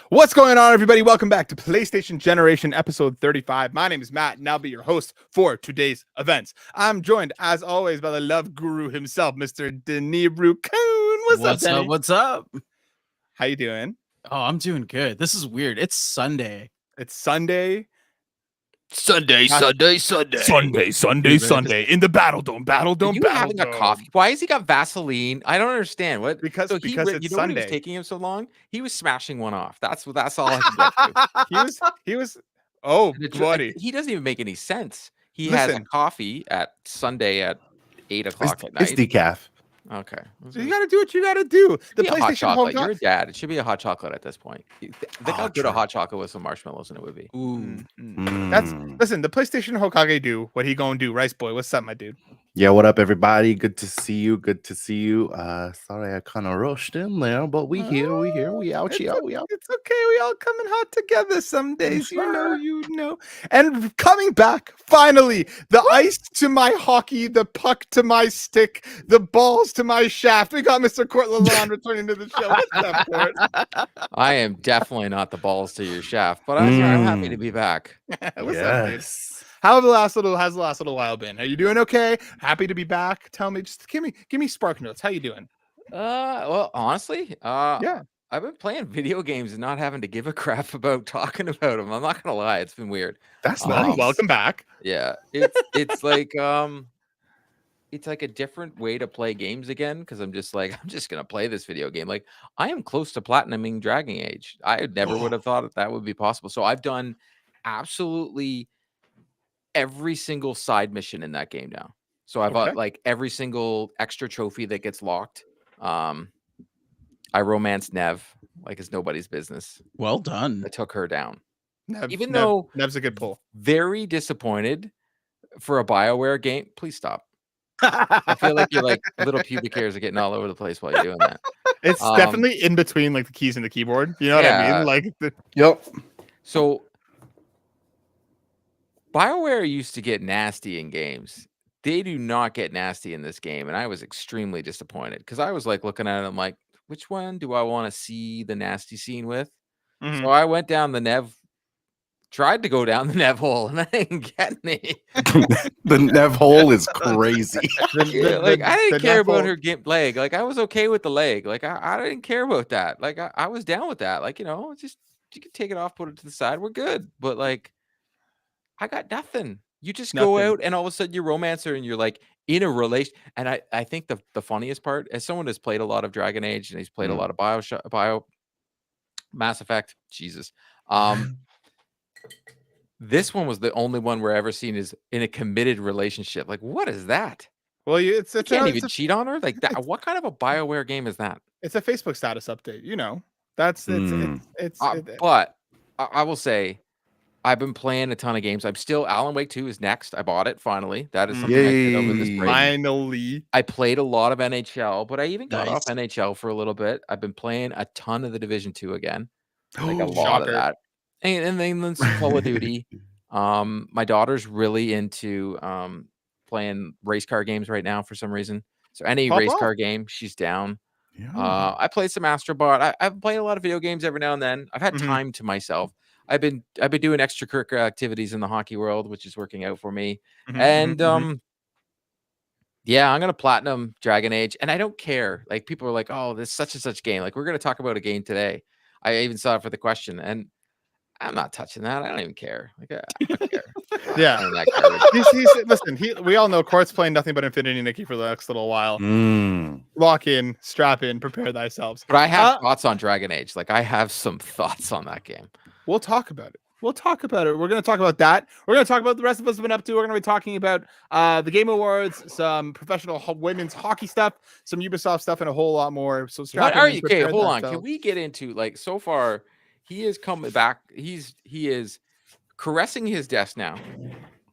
What's going on, everybody? Welcome back to PlayStation Generation episode 35. My name is Matt, and I'll be your host for today's events. I'm joined, as always, by the love guru himself, Mr. Denis Brucoon. What's up, Denny? What's up? How you doing? Oh, I'm doing good. This is weird. It's Sunday. It's Sunday. Sunday Dude, in the Battle Dome. Are you having a coffee? Why has he got Vaseline? I don't understand. What? Because it's you know Sunday. what was taking him so long? He was smashing one off. That's all I can get to. he was. Oh, buddy. He doesn't even make any sense. He has a coffee at Sunday at 8 o'clock at night. It's decaf. Okay. So you got to do what you got to do. The PlayStation hot chocolate. You're a dad. It should be a hot chocolate at this point. Think how good a hot chocolate with some marshmallows in it would be. Ooh. Listen, the PlayStation Hokage do what he gonna do. Rice boy, what's up, my dude? Yeah, what up, everybody? Good to see you. Sorry I kind of rushed in there, but we here, we out. It's okay. We all coming hot together some days. You know. And coming back, finally, the ice to my hockey, the puck to my stick, the balls to my shaft. We got Mr. Court Lalonde returning to the show. What's up, Court? I am definitely not the balls to your shaft, but I'm happy to be back. What's up, dude? How's the last little while been? Are you doing okay? Happy to be back. Tell me, just give me spark notes. How you doing? Well, honestly, yeah, I've been playing video games and not having to give a crap about talking about them. I'm not gonna lie, it's been weird. That's nice. Welcome back. Yeah, it's like it's like a different way to play games again because I'm just gonna play this video game. Like I am close to platinuming Dragon Age. I never would have thought that would be possible. So I've done absolutely every single side mission in that game now. So I've got like every single extra trophy that gets locked. I romanced Nev like it's nobody's business. Well done. I took her down. Even though Nev's a good pull. Very disappointed for a BioWare game. Please stop. I feel like you're like little pubic hairs are getting all over the place while you're doing that. It's definitely in between like the keys and the keyboard. You know what I mean? Like Yep. So BioWare used to get nasty in games. They do not get nasty in this game, and I was extremely disappointed because I was like looking at it, I'm like, which one do I want to see the nasty scene with? Mm-hmm. So I went down the Nev, tried to go down the Nev hole, and I didn't get any. The Nev hole is crazy. I didn't care about her leg. Like I was okay with the leg. Like I didn't care about that. Like I was down with that. Like just you can take it off, put it to the side. We're good. But like. I got nothing. You just go out and all of a sudden you romance her and you're like in a relation. And I think the funniest part, as someone who's played a lot of Dragon Age and he's played a lot of Mass Effect, Jesus. This one was the only one we're ever seen is in a committed relationship. Like, what is that? Well, you can't even cheat on her like that. What kind of a BioWare game is that? It's a Facebook status update. You know, that's but I will say. I've been playing a ton of games. I'm still Alan Wake 2 is next. I bought it finally. That is something I did over this break. Finally. I played a lot of NHL, but I even got off NHL for a little bit. I've been playing a ton of the Division 2 again. Like a lot of that. And then some Call of Duty. My daughter's really into playing race car games right now for some reason. So any race car game, she's down. Yeah. I played some Astrobot. I've played a lot of video games every now and then. I've had time to myself. I've been doing extracurricular activities in the hockey world, which is working out for me. And yeah, I'm gonna platinum Dragon Age, and I don't care. Like people are like, "Oh, this such and such game." Like we're gonna talk about a game today. I even saw it for the question, and I'm not touching that. I don't even care. Like I don't care. Yeah. Listen, we all know Court's playing nothing but Infinity Nikki for the next little while. Lock in, strap in, prepare thyselves. But I have thoughts on Dragon Age. Like I have some thoughts on that game. We'll talk about it. We're going to talk about that. We're going to talk about the rest of us have been up to. We're going to be talking about the Game Awards, some professional women's hockey stuff, some Ubisoft stuff, and a whole lot more. So what are you? Okay, hold on. Can we get into like so far? He is coming back. He is caressing his desk now.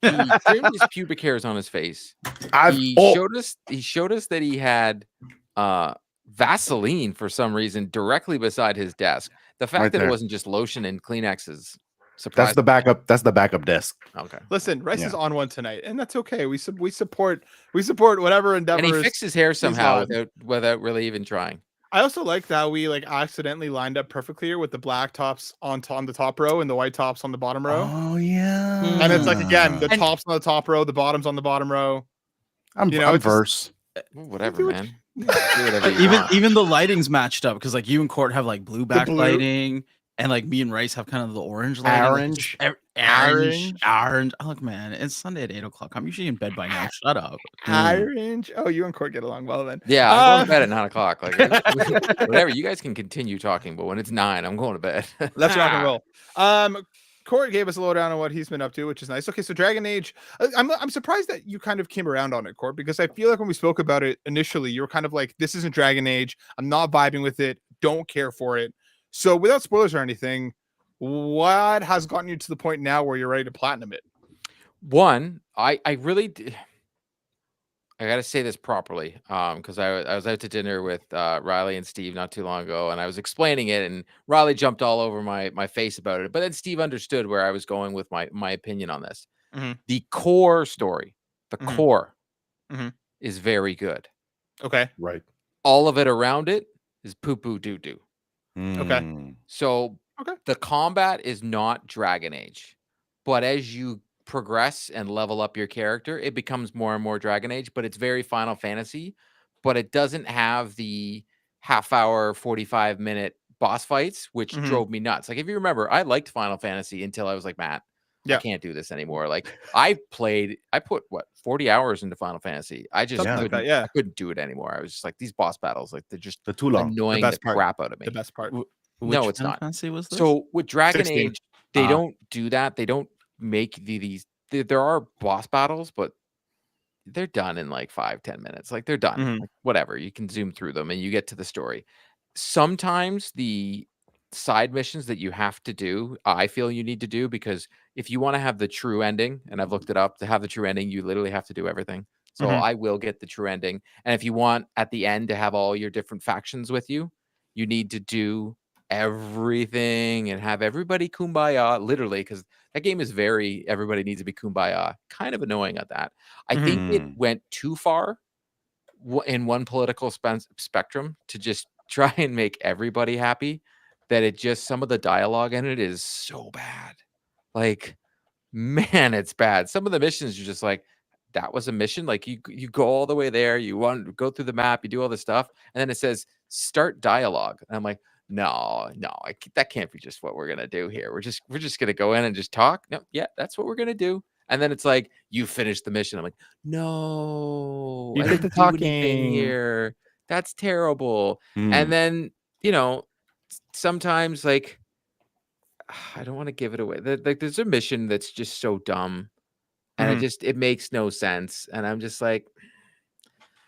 He trimmed his pubic hairs on his face. He showed us that he had Vaseline for some reason directly beside his desk. The fact that it wasn't just lotion and Kleenexes. That's the backup. That's the backup desk. Okay. Listen, Rice is on one tonight, and that's okay. We support whatever endeavor. And he fixed his hair somehow without really even trying. I also like that we like accidentally lined up perfectly here with the black tops on the top row and the white tops on the bottom row. Oh yeah. And it's like again, the And- tops on the top row, the bottoms on the bottom row. I'm You know, I'm it's just- verse. Whatever, do what man. you- Do whatever you even want. even the lighting's matched up because like you and Court have like blue blue. backlighting, and like me and Rice have kind of the orange lighting. Orange. Like, orange. Oh, look, man, it's Sunday at 8 o'clock. I'm usually in bed by now. Shut up. Orange. Oh, you and Court get along well then. Yeah, I'm going to bed at 9 o'clock. Like whatever. You guys can continue talking, but when it's 9, I'm going to bed. Let's rock and roll. Court gave us a lowdown on what he's been up to, which is nice. Okay, so Dragon Age. I'm surprised that you kind of came around on it, Court, because I feel like when we spoke about it initially, you were kind of like, "This isn't Dragon Age. I'm not vibing with it. Don't care for it." So, without spoilers or anything, what has gotten you to the point now where you're ready to platinum it? One, I really. I got to say this properly, because I was out to dinner with Riley and Steve not too long ago, and I was explaining it, and Riley jumped all over my face about it. But then Steve understood where I was going with my opinion on this. Mhm. The core story, the Mhm. core, Mhm. is very good. Okay. Right. All of it around it is poo poo doo doo. Mm. So Okay. the combat is not Dragon Age, but as you progress and level up your character, it becomes more and more Dragon Age, but it's very Final Fantasy, but it doesn't have the half hour, 45-minute boss fights, which Mhm. drove me nuts. Like, if you remember, I liked Final Fantasy until I was like, Matt, I Yeah. can't do this anymore. Like, I put what, 40 hours into Final Fantasy. I just Something like couldn't, that, yeah. I couldn't do it anymore. I was just like, these boss battles, like, they're just They're too long. annoying the best part. crap out of me. The best part. Which No, it's Final not. Fantasy was this? So with Dragon 16. Age, they don't do that. They don't make there are boss battles, but they're done in like 5-10 minutes. Like, they're done. Mhm. Like, whatever. You can zoom through them and you get to the story. Sometimes the side missions that you have to do, I feel you need to do, because if you want to have the true ending, and I've looked it up, to have the true ending, you literally have to do everything. So Mhm. I will get the true ending. And if you want at the end to have all your different factions with you, you need to do everything and have everybody kumbaya, literally, because that game is very, everybody needs to be kumbaya. Kind of annoying at that. I think it Mhm. went too far in one political spectrum to just try and make everybody happy, that it just, some of the dialogue in it is so bad. Like, man, it's bad. Some of the missions are just like, that was a mission. Like, you go all the way there, you want to go through the map, you do all this stuff, and then it says start dialogue, and I'm like, no, that can't be just what we're gonna do here. We're just gonna go in and just talk. No, yeah, that's what we're gonna do. And then it's like, you finish the mission. I'm like, no, You I did didn't the do anything talking. here. That's terrible. Mm. And then, sometimes, like, I don't want to give it away. Like, there's a mission that's just so dumb, and Mhm. it makes no sense. And I'm just like,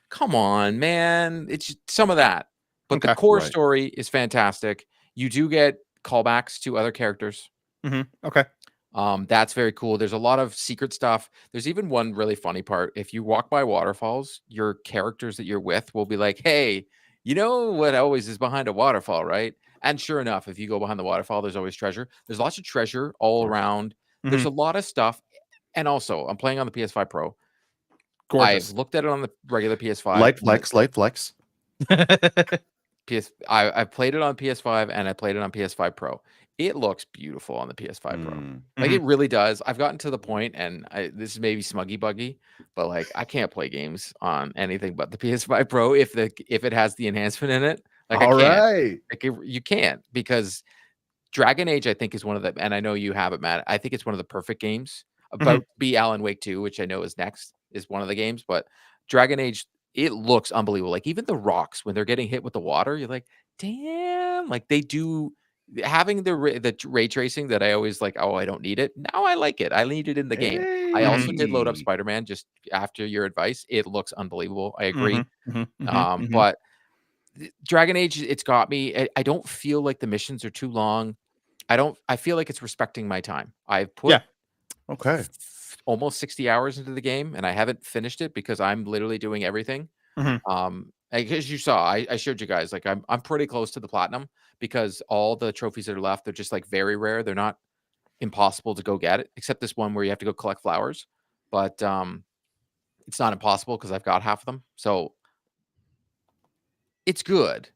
come on, man. It's just some of that. But the Okay. core Right. story is fantastic. You do get callbacks to other characters. Mhm. Okay. That's very cool. There's a lot of secret stuff. There's even one really funny part. If you walk by waterfalls, your characters that you're with will be like, hey, you know what always is behind a waterfall, right? And sure enough, if you go behind the waterfall, there's always treasure. There's lots of treasure all course. around. There's Mhm. a lot of stuff. And also, I'm playing on the PS5 Pro. Gorgeous. I've looked at it on the regular PS5. Light flex. I've played it on PS5 and I played it on PS5 Pro. It looks beautiful on the PS5 Pro. Mm. Like, it really does. I've gotten to the point, and this is maybe smuggy buggy, but like, I can't play games on anything but the PS5 Pro if it has the enhancement in it. Like, I All can't. right. Like, you can't, because Dragon Age, I think, is one of the, and I know you have it, Matt. I think it's one of the perfect games. About to be Alan Wake 2, which I know is next, is one of the games, but Dragon Age, it looks unbelievable. Like, even the rocks when they're getting hit with the water, you're like, damn. Like, they do, having the ray tracing that I always like, oh, I don't need it. Now I like it. I need it in the game. I also did load up Hey. Spider-Man just after your advice. It looks unbelievable. I agree. Mhm. Mhm. But Dragon Age, it's got me. I don't feel like the missions are too long. I feel like it's respecting my time. I've put Yeah. Okay. almost 60 hours into the game, and I haven't finished it because I'm literally doing everything. Mhm. As you saw, I showed you guys, like, I'm pretty close to the platinum, because all the trophies that are left, they're just like very rare. They're not impossible to go get it, except this one where you have to go collect flowers. But it's not impossible because I've got half of them. So it's good.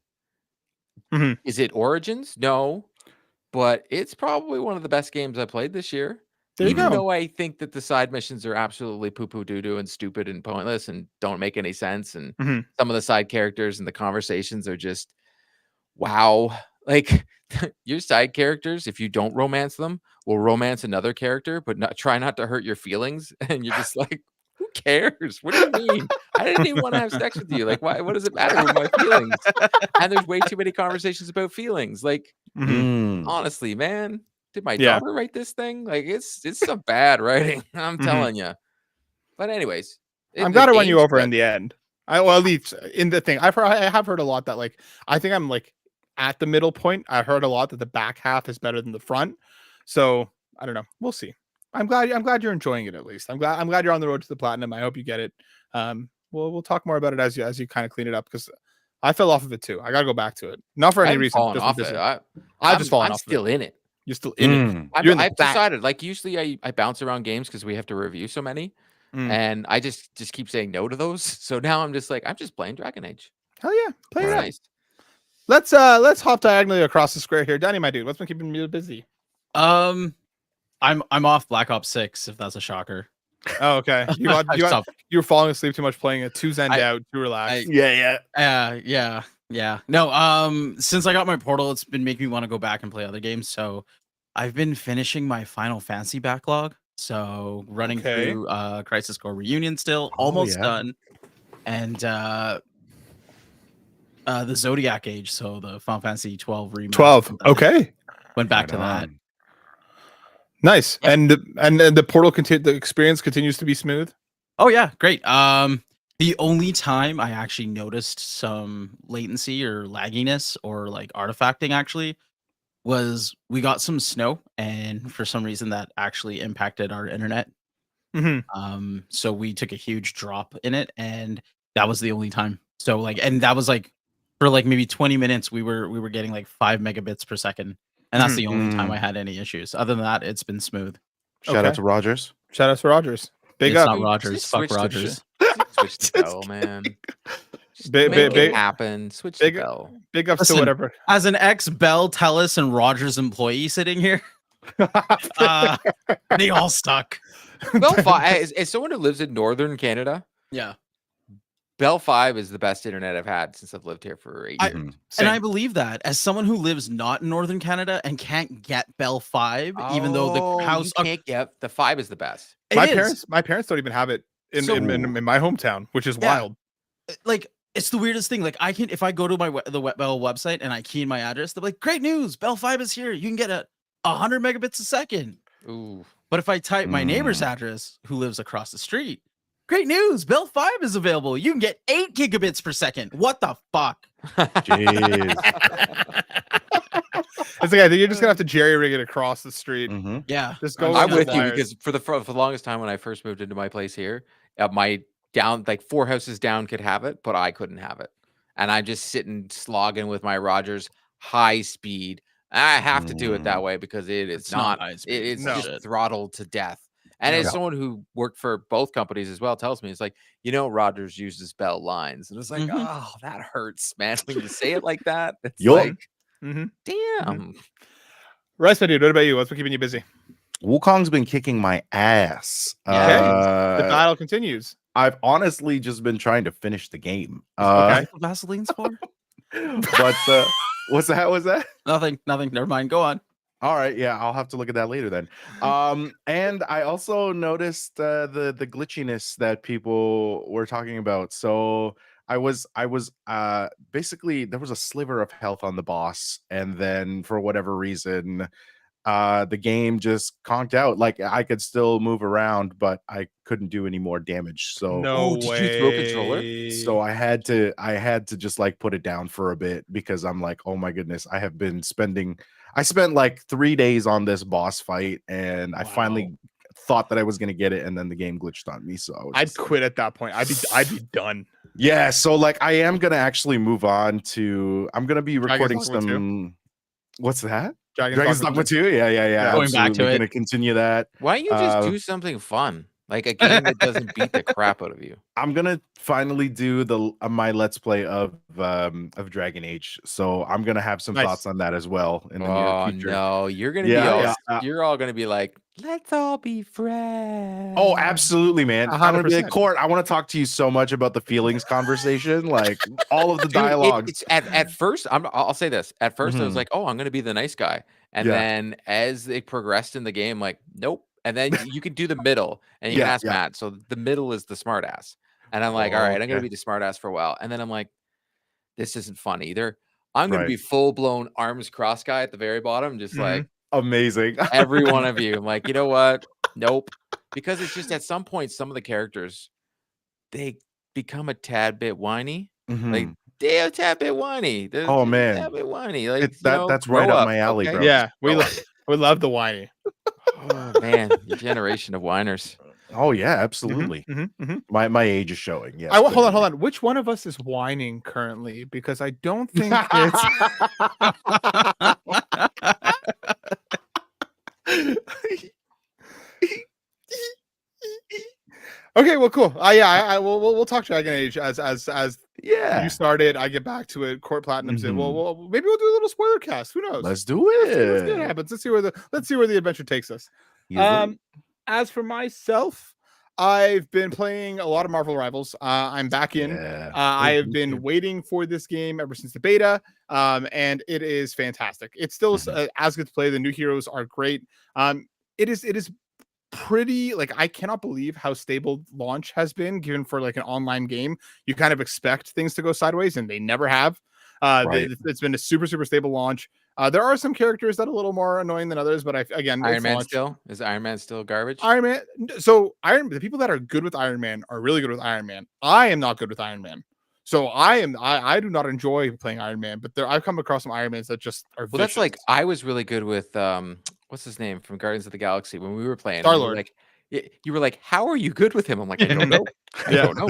Is it Origins? No, but it's probably one of the best games I played this year. There you Even go. though I think that the side missions are absolutely poo-poo doo-doo and stupid and pointless and don't make any sense, and some of the side characters and the conversations are just wow. Like your side characters, if you don't romance them, will romance another character, but try not to hurt your feelings. And you're just like, who cares? What do you mean? I didn't even want to have sex with you. Like, why? What does it matter with my feelings? And there's way too many conversations about feelings. Like, honestly, man, did my daughter write this thing? Like, it's some bad writing. I'm telling you. But anyways, I'm glad I won you over in the end. Well, at least in the thing, I have heard a lot that like I think I'm like at the middle point. I heard a lot that the back half is better than the front. So I don't know. We'll see. I'm glad you're enjoying it at least. I'm glad you're on the road to the platinum. I hope you get it. We'll talk more about it as you kind of clean it up because I fell off of it too. I gotta go back to it. Not for any reason. Just off it. I've just fallen I'm off. Still in it. You're still in it. I've decided. Like usually, I bounce around games because we have to review so many. And I just keep saying no to those. So now I'm just like, I'm just playing Dragon Age. Hell yeah. Play it nice. Let's hop diagonally across the square here. Danny, my dude, what's been keeping you busy? I'm off Black Ops 6, if that's a shocker. Oh, okay. You were falling asleep too much playing it, too zened out, too relaxed. Yeah. No, since I got my Portal, it's been making me want to go back and play other games. So I've been finishing my Final Fantasy backlog. So running through Crisis Core Reunion still, almost done. And the Zodiac Age, so the Final Fantasy 12 remake. 12. Okay. Went back to that. Nice. Yeah. And the Portal the experience continues to be smooth? Oh yeah, great. The only time I actually noticed some latency or lagginess or like artifacting actually was we got some snow, and for some reason that actually impacted our internet. So we took a huge drop in it, and that was the only time. So like, and that was like for like maybe 20 minutes we were getting like 5 megabits per second, and that's the only time I had any issues. Other than that, it's been smooth. Shout out to Rogers. Shout out to Rogers. Big it's up. Not Rogers. Fuck Rogers. Switch the bell, man. Make it happen. Switch the bell. Big ups to whatever. As an ex-Bell, Telus, and Rogers employee sitting here, they all stuck. Bell 5, as someone who lives in northern Canada, Bell 5 is the best internet I've had since I've lived here for 8 years. And I believe that as someone who lives not in northern Canada and can't get Bell 5, even though the house can't get the 5 is the best. My parents don't even have it in my hometown, which is wild. Like, it's the weirdest thing. Like, if I go to the Bell website and I key in my address, they're like, "Great news, Bell 5 is here. You can get 100 megabits a second." Ooh. But if I type my neighbor's address, who lives across the street, "Great news, Bell 5 is available. You can get 8 gigabits per second." What the fuck? Jeez. It's like, I think you're just gonna have to jerry rig it across the street. Yeah, just go. I'm with you because for the longest time when I first moved into my place here, my down like 4 houses down could have it, but I couldn't have it, and I'm just sitting slogging with my Rogers high speed. I have to do it that way because it's not high speed. It's just throttled to death. And as someone who worked for both companies as well tells me, it's like, Rogers uses Bell lines, and it's like, oh, that hurts, man. When you say it like that, it's like, damn. Rice, my dude, what about you? What's been keeping you busy? Wukong's been kicking my ass. The battle continues. I've honestly just been trying to finish the game. Vaseline's for? But what's that? Nothing. Never mind. Go on. All right, yeah, I'll have to look at that later then. And I also noticed the glitchiness that people were talking about. So I was basically there was a sliver of health on the boss, and then for whatever reason, the game just conked out. Like I could still move around, but I couldn't do any more damage. So did you throw controller? So I had to just like put it down for a bit because I'm like, oh my goodness, I spent like 3 days on this boss fight, and I finally thought that I was gonna get it, and then the game glitched on me. So I'd quit at that point. I'd be done. Yeah, so like I am gonna actually move on to. I'm gonna be recording some. What's that? Dragon's Dogma 2? Yeah. Going back to it. Gonna continue that. Why don't you just do something fun? Like a game that doesn't beat the crap out of you. I'm gonna finally do the my let's play of Dragon Age, so I'm gonna have some Nice. thoughts on that as well in the near Oh future. no, you're gonna be Yeah, all yeah. you're all gonna be like, let's all be friends. Oh, absolutely, man. I'm gonna be like, 100%. Court, I want to talk to you so much about the feelings conversation, like all of the Dude, dialogues. it's at first. I'll say this. At first, I was Mhm. like, "Oh, I'm gonna be the nice guy," and Yeah. then as they progressed in the game, like, nope. And then you could do the middle, and you can Yeah, ask yeah. Matt. So the middle is the smart ass, and I'm like, "All right, I'm gonna Okay. be the smart ass for a while," and then I'm like, "This isn't funny either." I'm gonna Right. be full blown arms cross guy at the very bottom, just like Amazing. every one of you. I'm like, you know what? Nope, because it's just at some point, some of the characters they become a tad bit whiny. Like Mhm. they're a tad bit whiny. They're Oh, just a man. tad bit whiny. Like, That's right grow up up, my alley, okay? bro. Yeah, we Grow we love the whiny. Oh man, your generation of whiners. Oh yeah, absolutely. My age is showing. Yes. Hold on. clearly. Which one of us is whining currently? Because I don't think it's. Okay, well, cool. Yeah, we'll talk Dragon Age as Yeah. you started. I get back to it. Court Platinum's it. Mhm. Well, maybe we'll do a little spoiler cast. Who knows? Let's do Let's see what it. happens. Let's see where the adventure takes us. Yes, As for myself, I've been playing a lot of Marvel Rivals. I'm back in. Yeah. I have me been too. waiting for this game ever since the beta, and it is fantastic. It's still as good to play. The new heroes are great. It is pretty, like, I cannot believe how stable launch has been given for like an online game. You kind of expect things to go sideways, and they never have. Right. It's been a super stable launch. There are some characters that are a little more annoying than others, but again, Iron it's Man launch. still? Is Iron Man still garbage? Iron Man. So the people that are good with Iron Man are really good with Iron Man. I am not good with Iron Man. So I do not enjoy playing Iron Man, but I've come across some Iron Mans that just are Well, that's vicious. like I was really good with what's his name from Guardians of the Galaxy when we were playing. And you were Star-Lord. like, you were like, how are you good with him? I'm like, I don't know. I Yeah. don't know.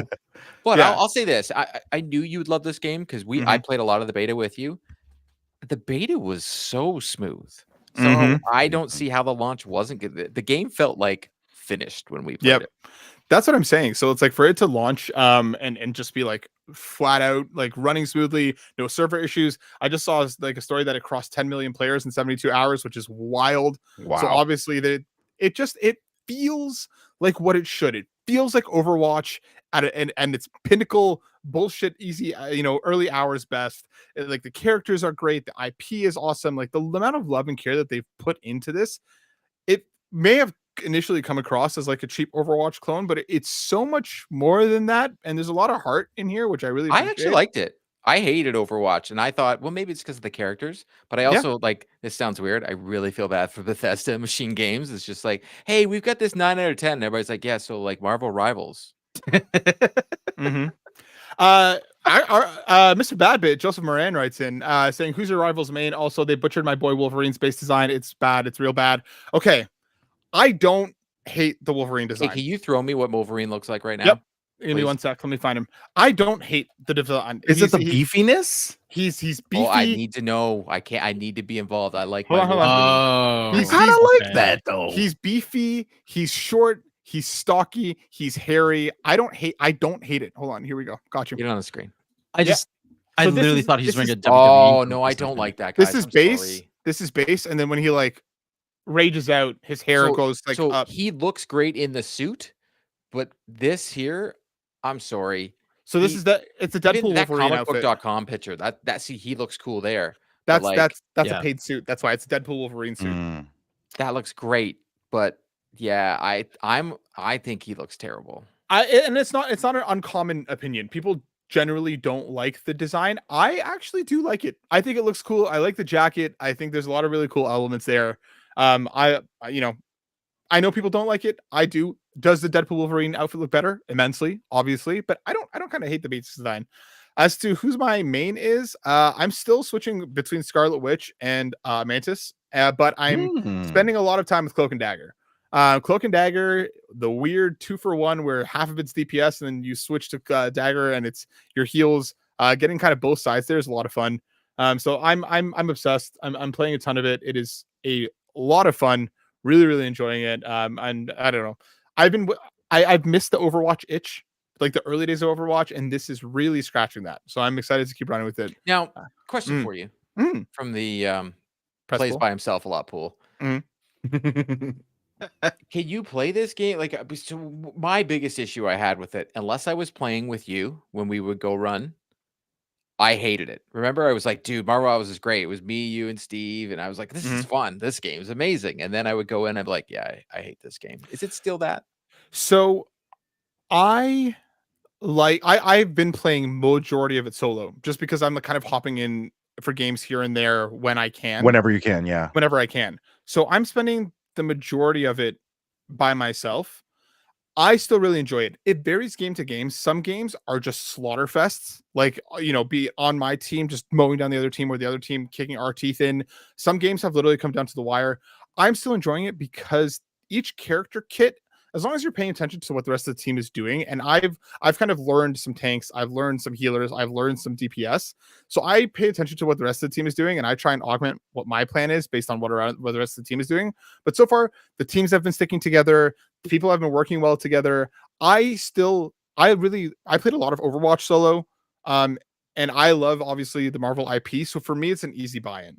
But Yeah. I'll say this: I knew you would love this game because I played a lot of the beta with you. The beta was so smooth. So I don't see how the launch wasn't good. The game felt like finished when we played it. That's what I'm saying. So it's like for it to launch and just be like flat out like running smoothly, no server issues. I just saw like a story that it crossed 10 million players in 72 hours, which is wild. Wow. So obviously it feels like what it should. It feels like Overwatch and its pinnacle bullshit easy, early hours best. Like the characters are great, the IP is awesome. Like the amount of love and care that they've put into this, it may have initially come across as like a cheap Overwatch clone, but it's so much more than that. And there's a lot of heart in here, which I really appreciate. I actually liked it. I hated Overwatch, and I thought, well, maybe it's because of the characters. But I also like this sounds weird. I really feel bad for Bethesda Machine Games. It's just like, hey, we've got this 9 out of 10. And everybody's like, yeah, so like Marvel Rivals. Mr. Badbit, Joseph Moran writes in saying, who's your rival's main? Also, they butchered my boy Wolverine's base design. It's bad. It's real bad. Okay. I don't hate the Wolverine design. Hey, can you throw me what Wolverine looks like right now? Yep. Give me one sec. Let me find him. I don't hate the design. Is it the beefiness? He's beefy. Oh, I need to know. I need to be involved. I like Hold my on. Wolverine. I kind of like that though. He's beefy. He's short. He's stocky. He's hairy. I don't hate it. Hold on. Here we go. Got you. Get it on the screen. I literally thought he's wearing a WWE. Oh no, I don't like that guy. This is base. This is base, and then when he like rages out, his hair goes like up. He looks great in the suit, but this here, I'm sorry. So this is it's a Deadpool that Wolverine outfit. comicbook.com picture. He looks cool there. That's a paid suit. That's why it's a Deadpool Wolverine suit. That looks great, but yeah, I think he looks terrible. And it's not an uncommon opinion. People generally don't like the design. I actually do like it. I think it looks cool. I like the jacket. I think there's a lot of really cool elements there. I know people don't like it. I do. Does the Deadpool Wolverine outfit look better? Immensely, obviously, but I don't kind of hate the base design. As to who's my main is, I'm still switching between Scarlet Witch and Mantis, but I'm spending a lot of time with Cloak and Dagger. Cloak and Dagger, the weird 2-for-1 where half of it's DPS and then you switch to Dagger and it's your heals. Getting kind of both sides there is a lot of fun. So I'm obsessed. I'm playing a ton of it. It is a lot of fun. Really enjoying it. And I don't know. I've missed the Overwatch itch, like the early days of Overwatch, and this is really scratching that. So I'm excited to keep running with it. Now, question mm, for you mm, from the press plays pull. by himself a lot pool. Mm. Can you play this game? Like, so my biggest issue I had with it, unless I was playing with you when we would go run, I hated it. Remember, I was like, dude, Marvel Rivals is great. It was me, you, and Steve. And I was like, this is fun. This game is amazing. And then I would go in, I'd be like, yeah, I hate this game. Is it still that? So I've been playing majority of it solo just because I'm kind of hopping in for games here and there when I can. Whenever you can, yeah. Whenever I can. So I'm spending the majority of it by myself. I still really enjoy it. It varies game to game. Some games are just slaughter fests, like, be on my team, just mowing down the other team or the other team kicking our teeth in. Some games have literally come down to the wire. I'm still enjoying it because each character kit, as long as you're paying attention to what the rest of the team is doing, and I've kind of learned some tanks, I've learned some healers, I've learned some DPS. So I pay attention to what the rest of the team is doing, and I try and augment what my plan is based on what the rest of the team is doing. But so far, the teams have been sticking together. People have been working well together. I played a lot of Overwatch solo, and I love obviously the Marvel IP. So for me, it's an easy buy-in.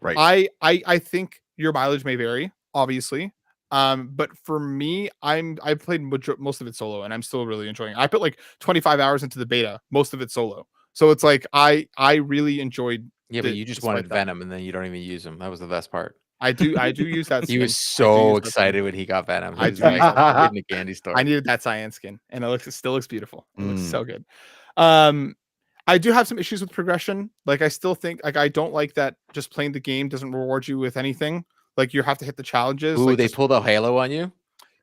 Right. I think your mileage may vary, obviously. But for me, I played most of it solo, and I'm still really enjoying it. I put like 25 hours into the beta, most of it solo. So it's like I really enjoyed. Yeah, but you just wanted Venom, and then you don't even use him. That was the best part. I do use that skin. He was so excited when he got Venom. He was do use like that in the candy store. I needed that cyan skin, and it still looks beautiful. It looks so good. I do have some issues with progression. Like I still think I don't like that just playing the game doesn't reward you with anything. Like you have to hit the challenges. Ooh, like they pulled a Halo on you?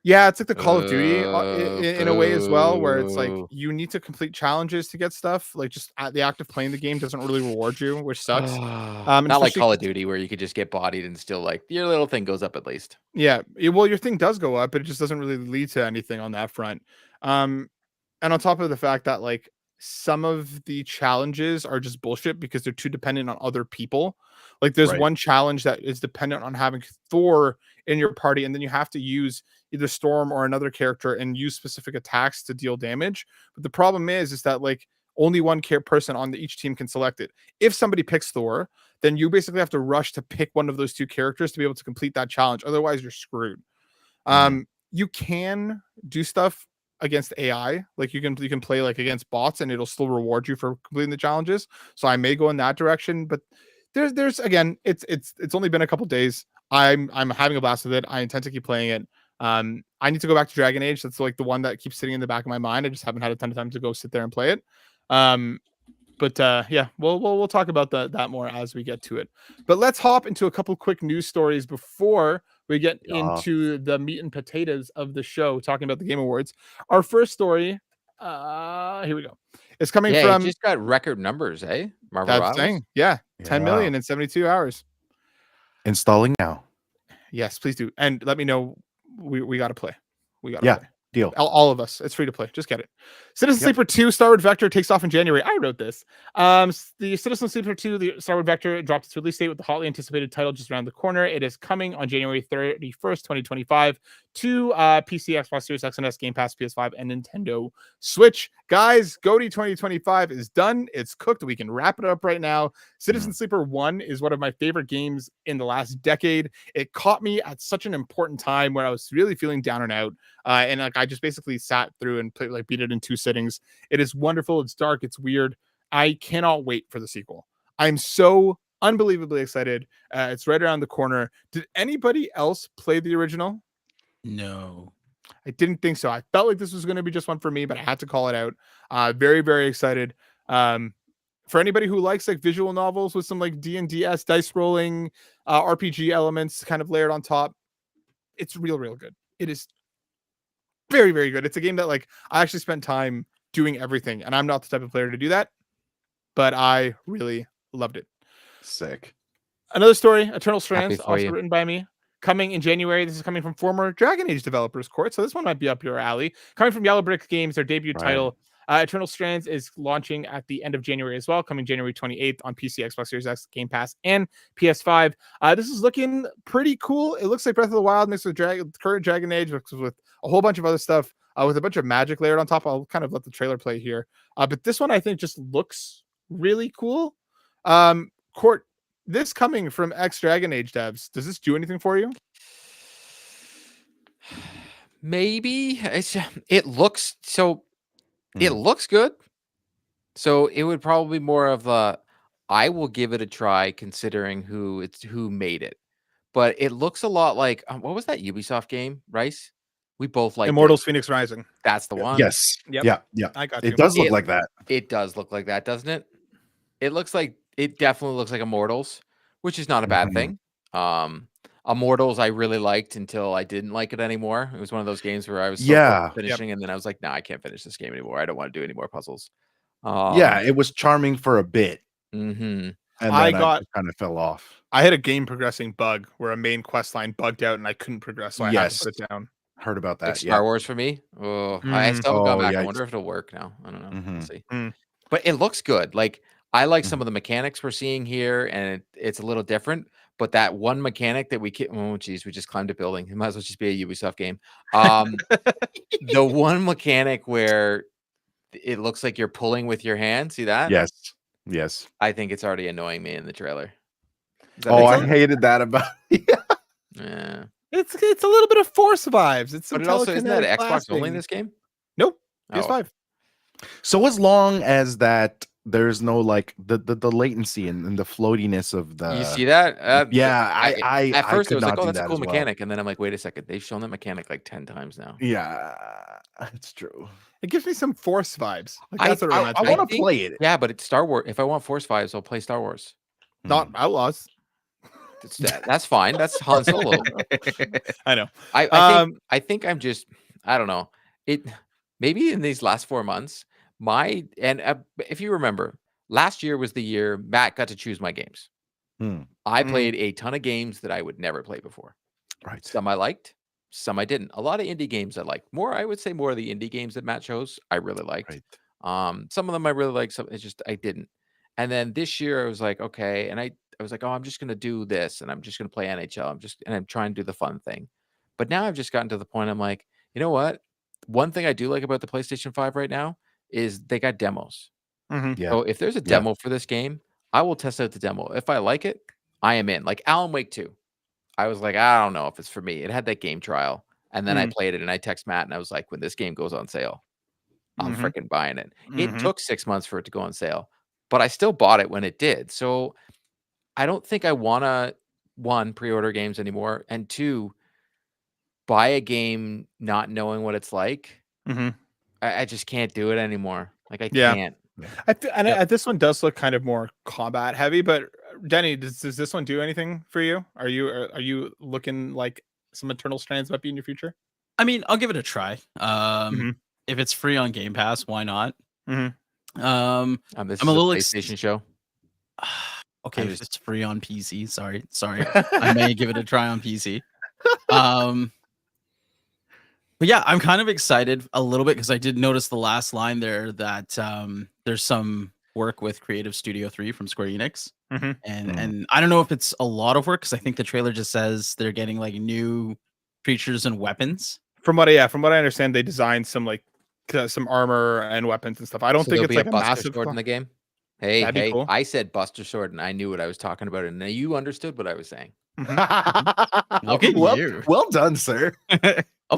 Yeah, it's like the Call of Duty in a way as well, where it's like Boo. you need to complete challenges to get stuff. Like just the act of playing the game doesn't really reward you, which sucks. Not like Call of Duty where you could just get bodied and still like your little thing goes up at least. Yeah, well, your thing does go up, but it just doesn't really lead to anything on that front. And on top of the fact that like some of the challenges are just bullshit because they're too dependent on other people. Like there's one challenge that is dependent on having Thor in your party, and then you have to use either Storm or another character and use specific attacks to deal damage. But the problem is that like only one person on each team can select it. If somebody picks Thor, then you basically have to rush to pick one of those two characters to be able to complete that challenge. Otherwise, you're screwed. You can do stuff against AI, like you can play like against bots, and it'll still reward you for completing the challenges. So I may go in that direction, but there's again, it's only been a couple days. I'm having a blast with it. I intend to keep playing it. I need to go back to Dragon Age. That's like the one that keeps sitting in the back of my mind. I just haven't had a ton of time to go sit there and play it. But yeah, we'll talk about that more as we get to it. But let's hop into a couple quick news stories before we get into the meat and potatoes of the show, talking about the Game Awards. Our first story, here we go. It's coming from. It just got record numbers, eh? Marvel That's saying, 10 million in 72 hours. Installing now. Yes, please do, and let me know. We got to play. We got to play. Deal. All of us. It's free to play. Just get it. Citizen Sleeper 2 Starward Vector takes off in January. I wrote this. The Citizen Sleeper 2, the Starward Vector, dropped its release date with the hotly anticipated title just around the corner. It is coming on January 31st, 2025 to PC, Xbox Series X and S, Game Pass, PS5, and Nintendo Switch. Guys, GOTY 2025 is done. It's cooked. We can wrap it up right now. Citizen Sleeper 1 is one of my favorite games in the last decade. It caught me at such an important time where I was really feeling down and out. And like I just basically sat through and played, like beat it in 2 sittings. It is wonderful. It's dark. It's weird. I cannot wait for the sequel. I'm so unbelievably excited. It's right around the corner. Did anybody else play the original? No. I didn't think so. I felt like this was going to be just one for me, but I had to call it out. Very, very excited. For anybody who likes like visual novels with some like D&DS dice rolling, RPG elements kind of layered on top, it's real good. It is very, very good. It's a game that like I actually spent time doing everything, and I'm not the type of player to do that, but I really loved it. Sick. Another story, Eternal Strands, also written by me. Coming in January. This is coming from former Dragon Age developers court, so this one might be up your alley. Coming from Yellow Brick Games, their debut title. Eternal Strands is launching at the end of January as well, coming January 28th on PC, Xbox Series X, Game Pass, and PS5. This is looking pretty cool. It looks like Breath of the Wild mixed with current Dragon Age, with a whole bunch of other stuff. with a bunch of magic layered on top. I'll kind of let the trailer play here. But this one I think just looks really cool. Court, this coming from X Dragon Age devs, does this do anything for you? Maybe it looks it looks good. So it would probably be more of a I will give it a try considering who made it. But it looks a lot like what was that Ubisoft game, Rice? We both like Immortals Phoenix Rising. That's the one. Yes. Yep. Yeah. I got you. It does look like that. It does look like that, doesn't it? It definitely looks like Immortals, which is not a bad thing. Immortals I really liked until I didn't like it anymore. It was one of those games where I was so close to finishing, and then I was like, nah, I can't finish this game anymore. I don't want to do any more puzzles. Yeah, it was charming for a bit. Mm-hmm. And then I kind of fell off. I had a game progressing bug where a main quest line bugged out and I couldn't progress, so I had to put it down. Heard about that. Like Star Wars for me. Oh, I still haven't gone back. I wonder if it'll work now. I don't know. We'll see. But it looks good. Like I like some of the mechanics we're seeing here, and it's a little different. But that one mechanic that we just climbed a building. It might as well just be a Ubisoft game. The one mechanic where it looks like you're pulling with your hand. See that? Yes. I think it's already annoying me in the trailer. I hated that about Yeah. It's a little bit of Force vibes. It's but it also isn't that Xbox only in this game? Nope. PS5. So as long as that there's no like the latency and the floatiness of the You see that? I at first I I was like, oh, do that's a that cool as well. mechanic. And then I'm like, wait a second. They've shown that mechanic like 10 times now. Yeah, it's true. It gives me some Force vibes. Like, that's what I want to play it. Yeah, but it's Star Wars. If I want Force vibes, I'll play Star Wars. Not Outlaws. That's fine. That's Han Solo. I know. I think I'm just I don't know. It maybe in these last 4 months, if you remember, last year was the year Matt got to choose my games. I played a ton of games that I would never play before. Right. Some I liked, some I didn't. A lot of indie games I liked. I would say more of the indie games that Matt chose, I really liked. Right. Some of them I really liked, some it's just I didn't. And then this year I was like, okay, and I was like, oh, I'm just gonna do this, and I'm just gonna play NHL. I'm trying to do the fun thing. But now I've just gotten to the point I'm like, you know what? One thing I do like about the PlayStation 5 right now is they got demos. Yeah. So if there's a demo for this game, I will test out the demo. If I like it, I am in. Like Alan Wake 2. I was like, I don't know if it's for me. It had that game trial. And then I played it and I text Matt and I was like, when this game goes on sale, I'm freaking buying it. It took 6 months for it to go on sale, but I still bought it when it did. So I don't think I want to, one, pre-order games anymore, and two, buy a game not knowing what it's like. I just can't do it anymore. Like I can't. This one does look kind of more combat heavy, but Denny, does this one do anything for you? Are you looking like some Eternal Strands might be in your future? I mean, I'll give it a try. If it's free on Game Pass, why not? This I'm a little PlayStation show. Okay, if it's free on PC, sorry. I may give it a try on PC. But yeah, I'm kind of excited a little bit because I did notice the last line there that there's some work with Creative Studio 3 from Square Enix. And I don't know if it's a lot of work because I think the trailer just says they're getting like new creatures and weapons. From what I understand, they designed some like some armor and weapons and stuff. I don't think it's like a massive sword in the game. Hey, cool. I said Buster Sword and I knew what I was talking about, and you understood what I was saying. Look at you. Well done, sir.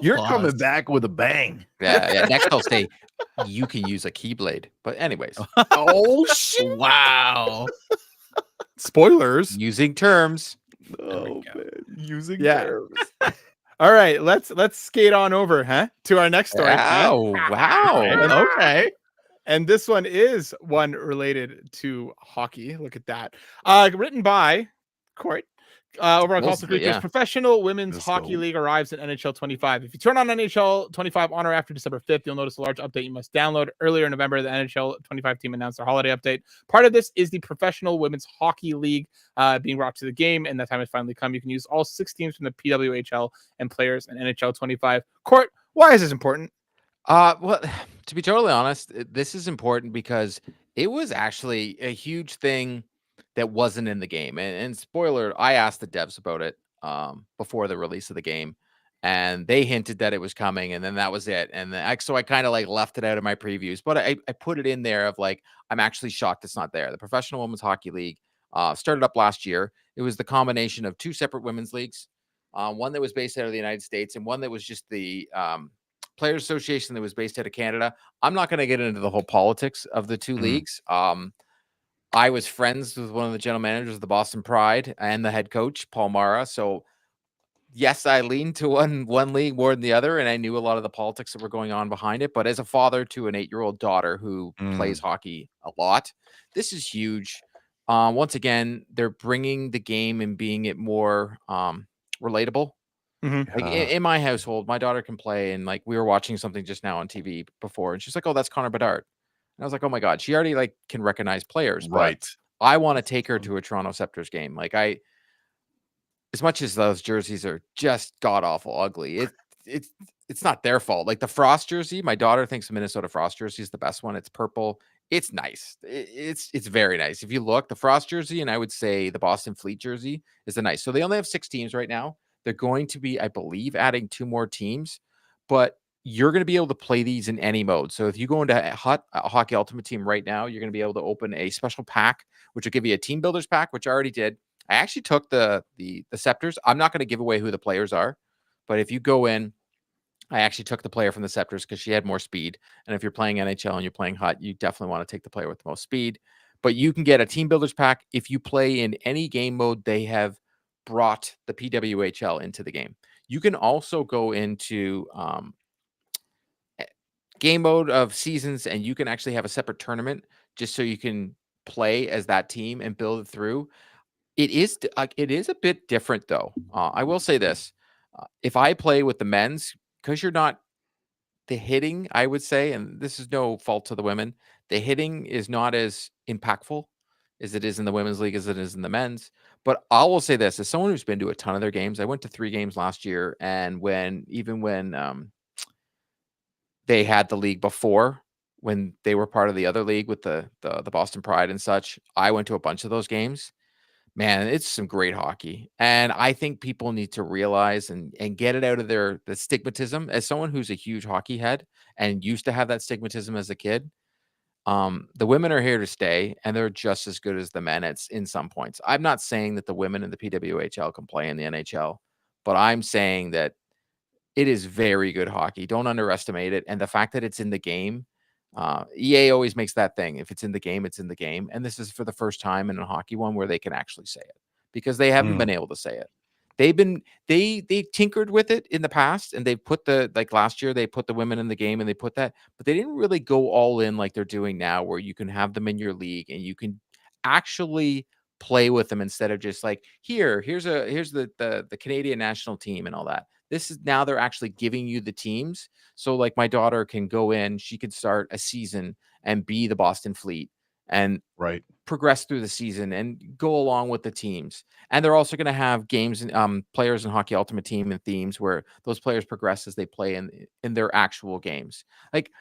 You're coming back with a bang. Yeah. Next I'll say you can use a keyblade. But anyways. Oh shit. Wow. Spoilers. Using terms. Oh man. Using terms. All right, let's skate on over, to our next story. Wow. Okay. And this one is one related to hockey. Look at that. Written by Court. Over on Call Creatures, Professional Women's Hockey League arrives in NHL 25. If you turn on NHL 25 on or after December 5th, you'll notice a large update you must download. Earlier in November, the NHL 25 team announced their holiday update. Part of this is the Professional Women's Hockey League being brought to the game, and that time has finally come. You can use all 6 teams from the PWHL and players in NHL 25. Court, why is this important? Well, to be totally honest, this is important because it was actually a huge thing that wasn't in the game. And spoiler, I asked the devs about it before the release of the game. and they hinted that it was coming, and then that was it. And then so I kind of like left it out of my previews, but I put it in there of like, I'm actually shocked it's not there. The Professional Women's Hockey League started up last year. It was the combination of 2 separate women's leagues, one that was based out of the United States and one that was just the Players Association that was based out of Canada. I'm not going to get into the whole politics of the 2 leagues. I was friends with one of the general managers of the Boston Pride and the head coach, Paul Mara. So yes, I leaned to one league more than the other, and I knew a lot of the politics that were going on behind it. But as a father to an 8-year-old daughter who plays hockey a lot, this is huge. Once again, they're bringing the game and being it more relatable. Like in my household, my daughter can play, and like we were watching something just now on TV before, and she's like, "Oh, that's Connor Bedard." And I was like, "Oh my god, she already like can recognize players." Right. But I want to take her to a Toronto Scepters game. Like as much as those jerseys are just god awful ugly, it's not their fault. Like the Frost jersey, my daughter thinks the Minnesota Frost jersey is the best one. It's purple. It's nice. It's very nice. If you look, the Frost jersey and I would say the Boston Fleet jersey is the nice. So they only have 6 teams right now. They're going to be, I believe, adding 2 more teams, but you're going to be able to play these in any mode. So if you go into Hockey Ultimate Team right now, you're going to be able to open a special pack, which will give you a team builders pack, which I already did. I actually took the Scepters. I'm not going to give away who the players are, but if you go in, I actually took the player from the Scepters because she had more speed. And if you're playing NHL and you're playing Hut, you definitely want to take the player with the most speed. But you can get a team builders pack if you play in any game mode. They have brought the PWHL into the game. You can also go into game mode of seasons, and you can actually have a separate tournament just so you can play as that team and build it through. It is a bit different though. I will say this: if I play with the men's, because you're not the hitting, I would say, and this is no fault to the women, the hitting is not as impactful as it is in the women's league as it is in the men's. But I will say this: as someone who's been to a ton of their games, I went to 3 games last year, and when they had the league before, when they were part of the other league with the Boston Pride and such, I went to a bunch of those games. Man, it's some great hockey, and I think people need to realize and get it out of the stigmatism. As someone who's a huge hockey head and used to have that stigmatism as a kid, the women are here to stay, and they're just as good as the men. It's in some points. I'm not saying that the women in the PWHL can play in the NHL, but I'm saying that it is very good hockey. Don't underestimate it. And the fact that it's in the game, EA always makes that thing. If it's in the game, it's in the game. And this is for the first time in a hockey one where they can actually say it, because they haven't been able to say it. They tinkered with it in the past, and they've put like last year, they put the women in the game and they put that, but they didn't really go all in like they're doing now, where you can have them in your league and you can actually play with them instead of just like, here's the Canadian national team and all that. This is now they're actually giving you the teams. So like my daughter can go in, she could start a season and be the Boston Fleet and Right. progress through the season and go along with the teams. And they're also going to have games and players in Hockey Ultimate Team and themes where those players progress as they play in their actual games. Like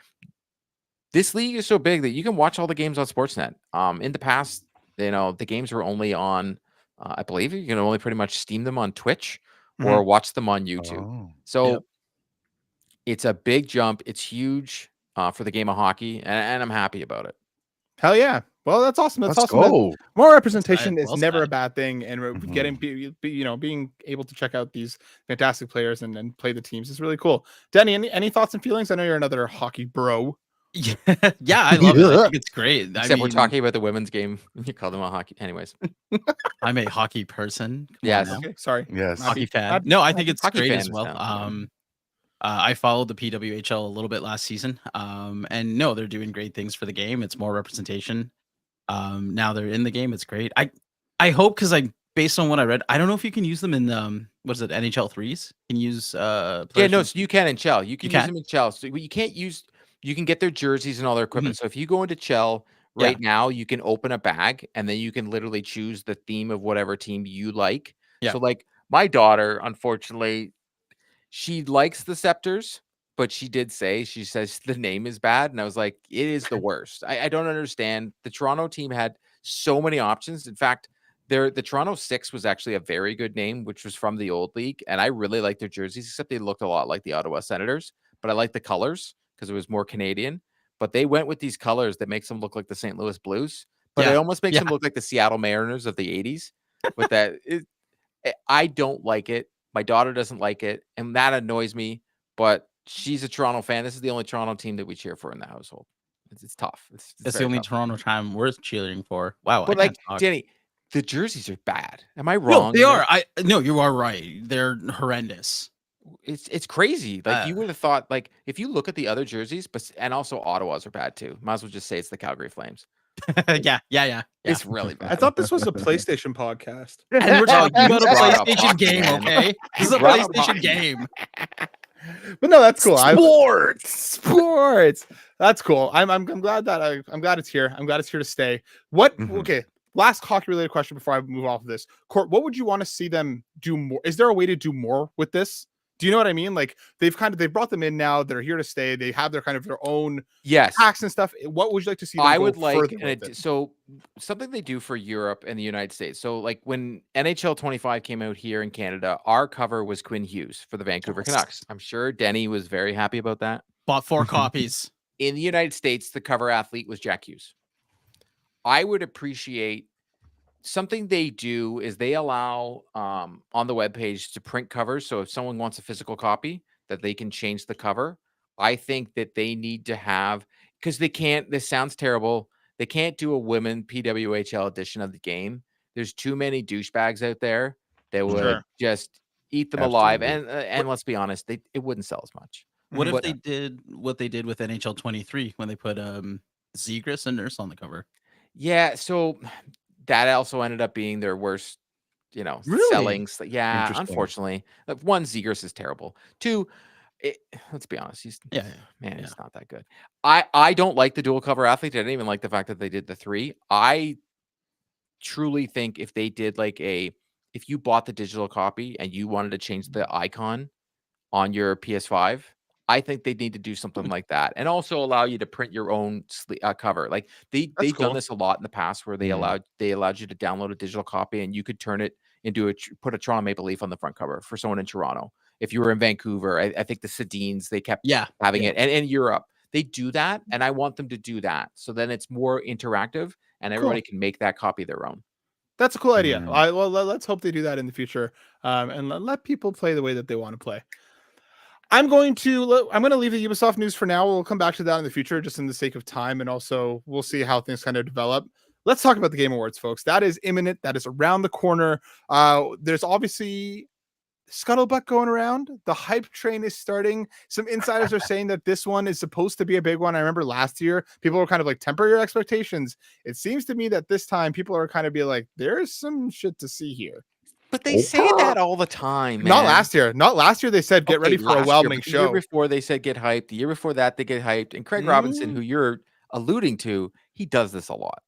this league is so big that you can watch all the games on Sportsnet. In the past, the games were only on, I believe you can only pretty much stream them on Twitch or watch them on YouTube. Oh. So it's a big jump. It's huge for the game of hockey, and I'm happy about it. Hell yeah. Well, that's awesome. That's Let's awesome. go. More representation is Well never a said. bad thing, and getting being able to check out these fantastic players and play the teams is really cool. Denny, any thoughts and feelings? I know you're another hockey bro. Yeah, I love it. I think it's great. Except we're talking about the women's game. You call them a hockey. Anyways. I'm a hockey person. Come on Yes. now. Okay, sorry. Yes. Hockey fan. No, I think it's Hockey great fan as is well. down. I followed the PWHL a little bit last season. And no, they're doing great things for the game. It's more representation. Now they're in the game. It's great. I hope, because based on what I read, I don't know if you can use them in what is it, NHL 3s? Can you use Yeah, players no, from- so you can in Chell. You can use can? them in Chell. So you can't use, you can get their jerseys and all their equipment. Mhm. So if you go into Chell Yeah. right now, you can open a bag and then you can literally choose the theme of whatever team you like. Yeah. So like my daughter, unfortunately, she likes the Scepters, but she did say, she says the name is bad. And I was like, it is the worst. I don't understand. The Toronto team had so many options. In fact, the Toronto Six was actually a very good name, which was from the old league, and I really liked their jerseys, except they looked a lot like the Ottawa Senators. But I like the colors because it was more Canadian. But they went with these colors that makes them look like the St. Louis Blues, but it almost makes them look like the Seattle Mariners of the 80s. With that, I don't like it. My daughter doesn't like it, and that annoys me. But she's a Toronto fan. This is the only Toronto team that we cheer for in the household. It's tough. It's the only tough. Toronto time worth cheering for. Wow. But like, Danny, the jerseys are bad. Am I wrong? No, they are. No, you are right. They're horrendous. It's crazy. Like you would have thought, like if you look at the other jerseys, and also Ottawa's are bad too. Might as well just say it's the Calgary Flames. Yeah. It's really bad. I thought this was a PlayStation podcast. And we're talking about a brought up PlayStation hockey, game, man. okay? This is a brought up PlayStation hockey. game. But no, that's cool. Sports. That's cool. I'm glad that I'm glad it's here. I'm glad it's here to stay. What? Okay. Last hockey related question before I move off of this. Court, what would you want to see them do more? Is there a way to do more with this? Do you know what I mean? Like they've brought them in now. They're here to stay. They have their own packs and stuff. What would you like to see? Them I go would like so something they do for Europe and the United States. So like when NHL 25 came out here in Canada, our cover was Quinn Hughes for the Vancouver Canucks. I'm sure Denny was very happy about that. Bought 4 copies. In the United States, the cover athlete was Jack Hughes. I would appreciate something they do is they allow on the webpage to print covers. So if someone wants a physical copy, that they can change the cover. I think that they need to have, because they can't, this sounds terrible, they can't do a women PWHL edition of the game. There's too many douchebags out there that would just eat them alive. And let's be honest, it wouldn't sell as much. What if they did what they did with NHL 23 when they put Zegras and Nurse on the cover? Yeah, so that also ended up being their worst, selling. Yeah, unfortunately. One, Zegras is terrible. 2, let's be honest, he's not that good. I don't like the dual cover athlete. I didn't even like the fact that they did the 3. I truly think if they did if you bought the digital copy and you wanted to change the icon on your PS5, I think they need to do something like that, and also allow you to print your own cover. Like they've done this a lot in the past, where they allowed you to download a digital copy, and you could turn it into put a Toronto Maple Leaf on the front cover for someone in Toronto. If you were in Vancouver, I think the Sedins, they kept having it, and in Europe they do that, and I want them to do that, so then it's more interactive, and everybody can make that copy their own. That's a cool idea. Let's hope they do that in the future, and let people play the way that they want to play. I'm going to leave the Ubisoft news for now. We'll come back to that in the future, just in the sake of time, and also we'll see how things kind of develop. Let's talk about the Game Awards, folks. That is imminent. That is around the corner. There's obviously scuttlebutt going around. The hype train is starting. Some insiders are saying that this one is supposed to be a big one. I remember last year, people were kind of like, temper your expectations. It seems to me that this time people are kind of be like, there's some shit to see here. But they say that all the time, man. Not last year. Not last year. They said, get ready for a whelming show. The year before, they said, get hyped. The year before that, they get hyped. And Craig Robinson, who you're alluding to, he does this a lot.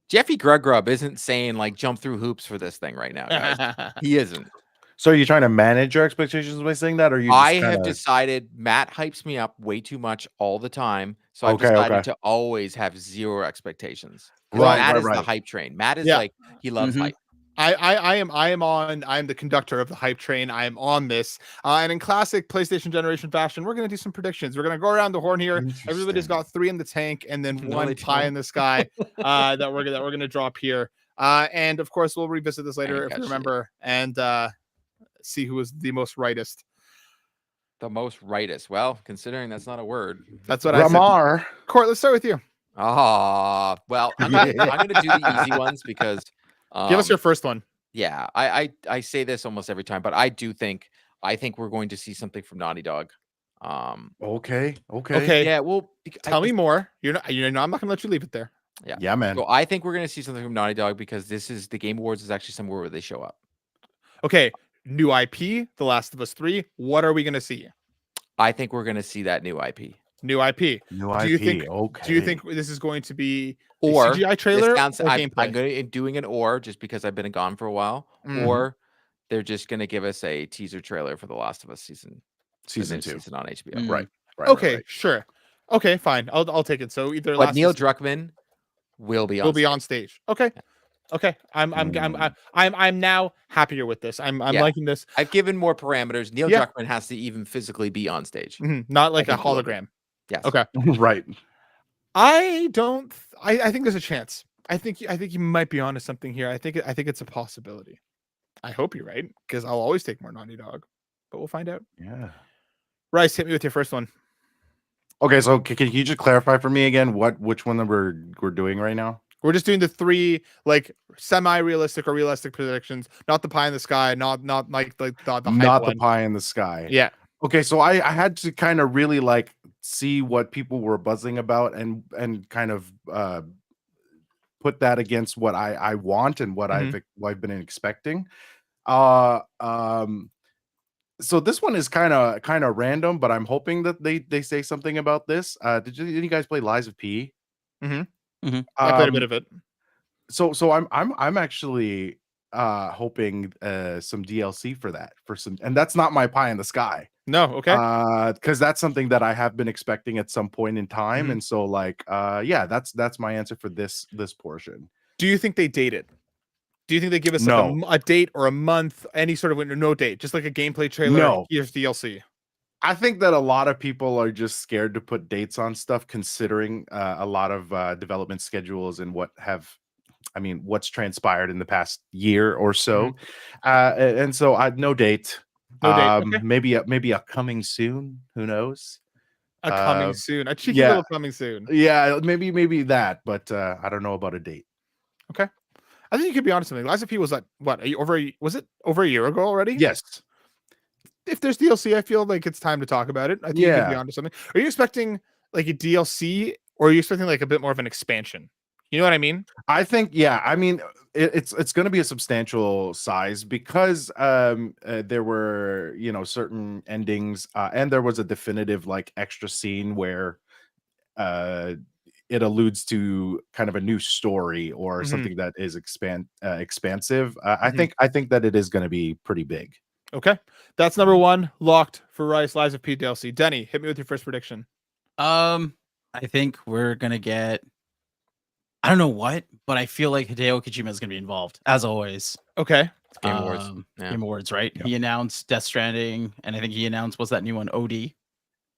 Jeffy Grubb isn't saying, like, jump through hoops for this thing right now, guys. He isn't. So are you trying to manage your expectations by saying that? Or you? I have decided Matt hypes me up way too much all the time. So I've decided to always have 0 expectations. Matt is the hype train. Matt is like, he loves hype. I am the conductor of the hype train. I am on this. And in classic PlayStation generation fashion, we're going to do some predictions. We're going to go around the horn here. Everybody's got 3 in the tank and then 1 pie in the sky that we're going to drop here. And of course, we'll revisit this later if you remember and see who was the most rightest. The most rightest. Well, considering that's not a word. That's what I said. Court, let's start with you. Well, I'm going to do the easy ones because give us your first one. Yeah, I say this almost every time, but I think we're going to see something from Naughty Dog. Okay. Yeah, well, tell me more. I'm not going to let you leave it there. Yeah, man. So I think we're going to see something from Naughty Dog because the Game Awards is actually somewhere where they show up. Okay, new IP, The Last of Us 3. What are we going to see? I think we're going to see that new IP. New IP. Do you think this is going to be a CGI trailer? I'm doing an just because I've been gone for a while, or they're just going to give us a teaser trailer for The Last of Us season 2 on HBO. Right. Okay, sure. Okay, fine. I'll take it. So either. But Neil Druckmann will be on stage. Okay. Okay, I'm now happier with this. I'm Yeah. liking this. I've given more parameters. Neil Yeah. Druckmann has to even physically be on stage. Not like a think he will be. hologram. Yes. Okay. Right. I don't. I think there's a chance. I think you might be onto something here. I think it's a possibility. I hope you're right, because I'll always take more Naughty Dog, but we'll find out. Yeah. Rice, hit me with your first one. Okay, so can you just clarify for me again which one that we're doing right now? We're just doing the 3 like semi-realistic or realistic predictions, not the pie in the sky, not like the hype Not the one. pie in the sky. Yeah. Okay, so I had to kind of really like see what people were buzzing about and kind of put that against what I want and what Mhm. I've been expecting. So this one is kind of random, but I'm hoping that they say something about this. Did you guys play Lies of P? I played a bit of it. So I'm actually hoping some DLC for that, and that's not my pie in the sky. No, okay. Because that's something that I have been expecting at some point in time, Mhm. and so like yeah, that's my answer for this portion. Do you think they date it? Do you think they give us No. like a date or a month, any sort of window? No date, just like a gameplay trailer. No. Here's DLC. I think that a lot of people are just scared to put dates on stuff, considering a lot of development schedules and what's transpired in the past year or so. And so no date. No date. Okay. Maybe a coming soon. Who knows? A coming soon. A cheeky yeah. little coming soon. Yeah, maybe that, but I don't know about a date. Okay. I think you could be onto something. Lies of P was like what? Was it over a year ago already? Yes. If there's DLC, I feel like it's time to talk about it. I think you could be onto something. Are you expecting like a DLC, or are you expecting like a bit more of an expansion? You know what I mean? I think, yeah. I mean, it's going to be a substantial size because there were certain endings, and there was a definitive like extra scene where it alludes to kind of a new story or something that is expansive. I think that it is going to be pretty big. Okay, that's number 1 locked for Rice. Lies of P DLC. Denny, hit me with your first prediction. I think we're gonna get. I don't know what, but I feel like Hideo Kojima is gonna be involved as always. Okay, Game Awards. Game Awards, right? Yeah. He announced Death Stranding, and I think he announced what's that new one, OD.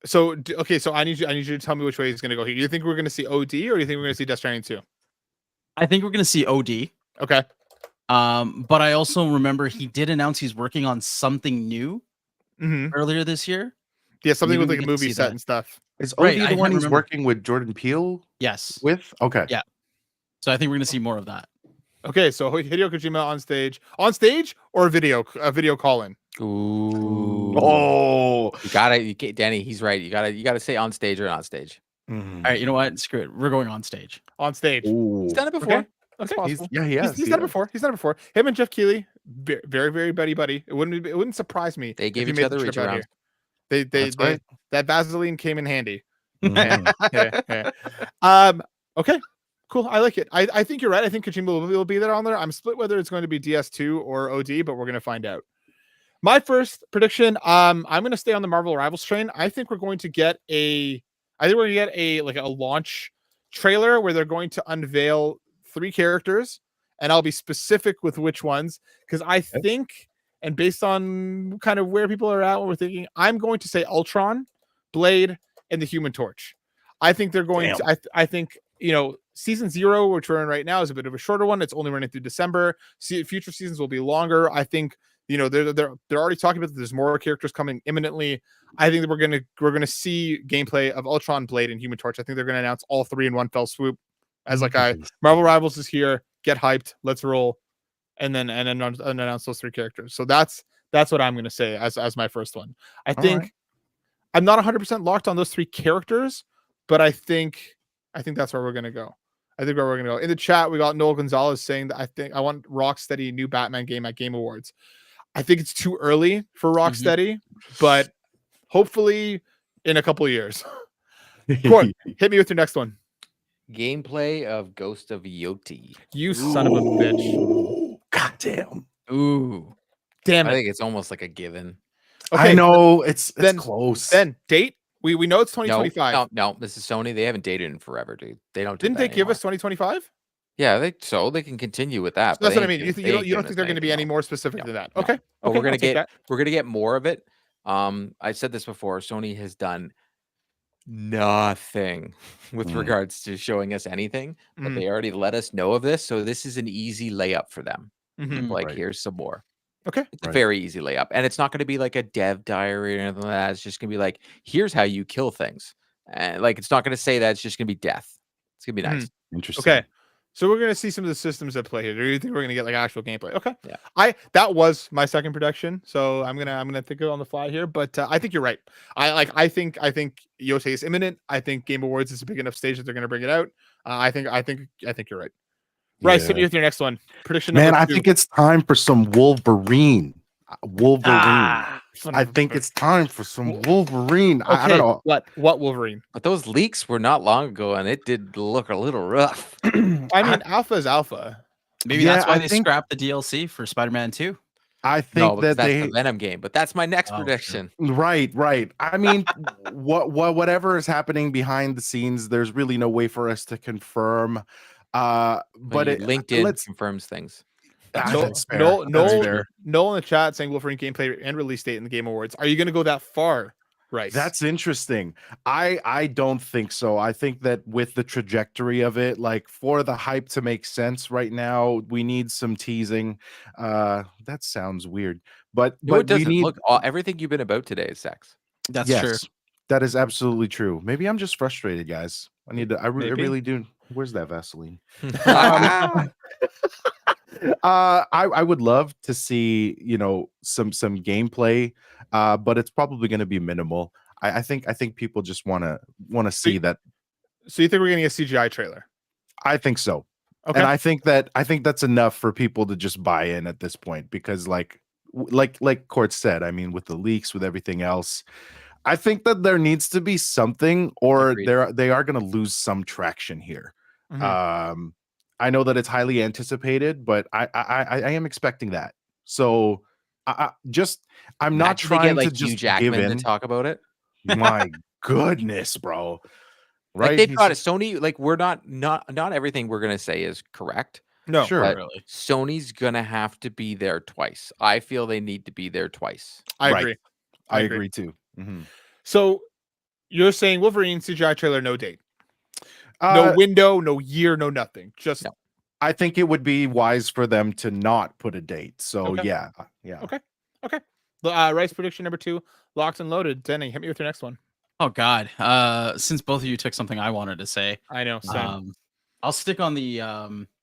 So so I need you to tell me which way he's going to go here. Do you think we're going to see OD, or do you think we're going to see Death Stranding 2? I think we're gonna see OD. Okay. But I also remember he did announce he's working on something new earlier this year. Yeah, something Maybe with we like a get to movie see set that. and stuff. Is OD Right, the I one he's remember. working with Jordan Peele Yes. with? Okay. Yeah. So I think we're gonna see more of that. Okay, so Hideo Kojima on stage or a video call in. Ooh. Oh, Danny, he's right. You gotta say on stage or on stage. All right, you know what? Screw it. We're going on stage. On stage. Ooh. He's done it before. Okay. That's Okay. possible. He has. He's done it before. He's done it before. Him and Jeff Keighley, very, very buddy. It wouldn't surprise me. They gave if he each made other the reach trip out around. here. That's right. That Vaseline came in handy. Mhm. Yeah. Okay. Cool. I like it. I think you're right. I think Kojima will be there on there. I'm split whether it's going to be DS2 or OD, but we're going to find out. My first prediction, I'm going to stay on the Marvel Rivals train. I think we're going to get a launch trailer where they're going to unveil 3 characters, and I'll be specific with which ones, because I think, and based on kind of where people are at, what we're thinking, I'm going to say Ultron, Blade, and the Human Torch. I think they're going to. I think season 0, which we're in right now, is a bit of a shorter one. It's only running through December. Future seasons will be longer. I think they're already talking about that there's more characters coming imminently. I think that we're gonna see gameplay of Ultron, Blade, and Human Torch. I think they're gonna announce all 3 in one fell swoop. As like Marvel Rivals is here. Get hyped. Let's roll, and then announce those 3 characters. So that's what I'm gonna say as my first one. I think I'm not 100% locked on those 3 characters, but I think that's where we're gonna go. I think where we're gonna go. In the chat, we got Noel Gonzalez saying that I want Rocksteady new Batman game at Game Awards. I think it's too early for Rocksteady, but hopefully in a couple of years. Court, hit me with your next one. Gameplay of Ghost of Yoti. You son of a bitch. God damn. Ooh. Damn it. I think it's almost like a given. I know it's close. Then date. We know it's 2025. No, this is Sony. They haven't dated in forever, dude. They don't. Didn't they give us 2025? Yeah, they can continue with that. So that's but what I they mean. ain't You giving- don't they think they're going to be any more specific No, than that? no. Okay. But Okay. we're I'll take gonna get more of it. I said this before. Sony has done nothing with regards to showing us anything, but they already let us know of this. So this is an easy layup for them. Mhm. Like, Right. here's some more. Okay. It's a Right. very easy layup, and it's not going to be like a dev diary or anything like that. It's just going to be like, here's how you kill things, and like it's not going to say that. It's just going to be death. It's going to be Mhm. nice. Interesting. Okay. So we're gonna see some of the systems at play here. Do you think we're gonna get like actual gameplay? Okay. Yeah. That was my second prediction. So I'm gonna think it on the fly here, but I think you're right. I think Yotei is imminent. I think Game Awards is a big enough stage that they're gonna bring it out. I think you're right. Right. So Yeah. with your next one prediction. Man, number I 2. think it's time for some Wolverine. Wolverine. Son I of a think bitch. it's time for some Wolverine. I Okay. don't know. What Wolverine? But those leaks were not long ago, and it did look a little rough. I mean, alpha is alpha. Maybe Yeah, that's why I they think- scrapped the DLC for Spider-Man 2. I No, think because that that's they the Venom game. But that's my next Oh, sure. prediction. right. I mean, whatever is happening behind the scenes, there's really no way for us to confirm. But LinkedIn confirms things. That's fair. Noel That's fair. in the chat saying Wolverine gameplay and release date in the Game Awards. Are you going to go that far, Rice? That's interesting. I don't think so. I think that with the trajectory of it, like for the hype to make sense right now, we need some teasing. That sounds weird, but No, it we doesn't. need Look, everything you've been about today is sex. That's true. yes, that is absolutely true. Maybe I'm just frustrated, guys. I need to. I Maybe. really do. Where's that Vaseline? I would love to see some gameplay, but it's probably going to be minimal. I think people just want to see that. So you think we're getting a CGI trailer? I think so, Okay. and I think that's enough for people to just buy in at this point because like Court said, I mean, with the leaks, with everything else, I think that there needs to be something, or Agreed. they are going to lose some traction here. Mhm. I know that it's highly anticipated, but I am expecting that. So I'm not Imagine they trying get, like, to Hugh just Jackman give to in. talk about it. My goodness, bro. Like Right? they've got it. Sony, like we're not everything we're gonna say is correct. No. Sure. But Really. Sony's gonna have to be there twice. I feel they need to be there twice. I Right. agree. I agree too. Mhm. So you're saying Wolverine CGI trailer, no date, no Uh, window, no year, no nothing. Just No. I think it would be wise for them to not put a date. So Okay. yeah. Okay. Rice prediction number 2, locked and loaded. Denny, hit me with your next one. Oh God. Since both of you took something I wanted to say, I know. Same. I'll stick on the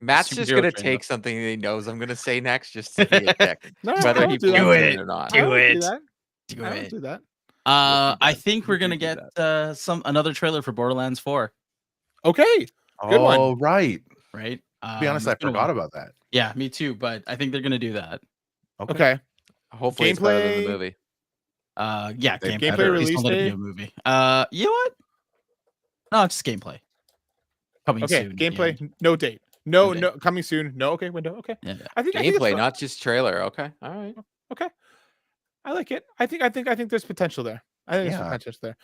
Matt's just superhero gonna train, take something he knows I'm gonna say next just to be a dick. No, I Whether don't he do that. believes Do in it. or not. I don't do it. that. Do I don't it. do that. I does. think we're He gonna do get another trailer for Borderlands 4, Okay. Good one. Oh, right. right? To be honest, I It's been a forgot while. about that. Yeah, me too. But I think they're gonna do that. Okay. Hopefully it's better than Gameplay- the movie. Yeah, They- gameplay. gameplay Please release don't let it be date? a movie. You know what? No, it's just gameplay. Coming Okay. soon. at the Gameplay, end. no date. No, No no, coming soon. No, okay, window. Okay. Yeah. I think Gameplay, it's not just trailer. Okay. All right. okay. I like it. I think there's potential there. I think there's Yeah. potential there.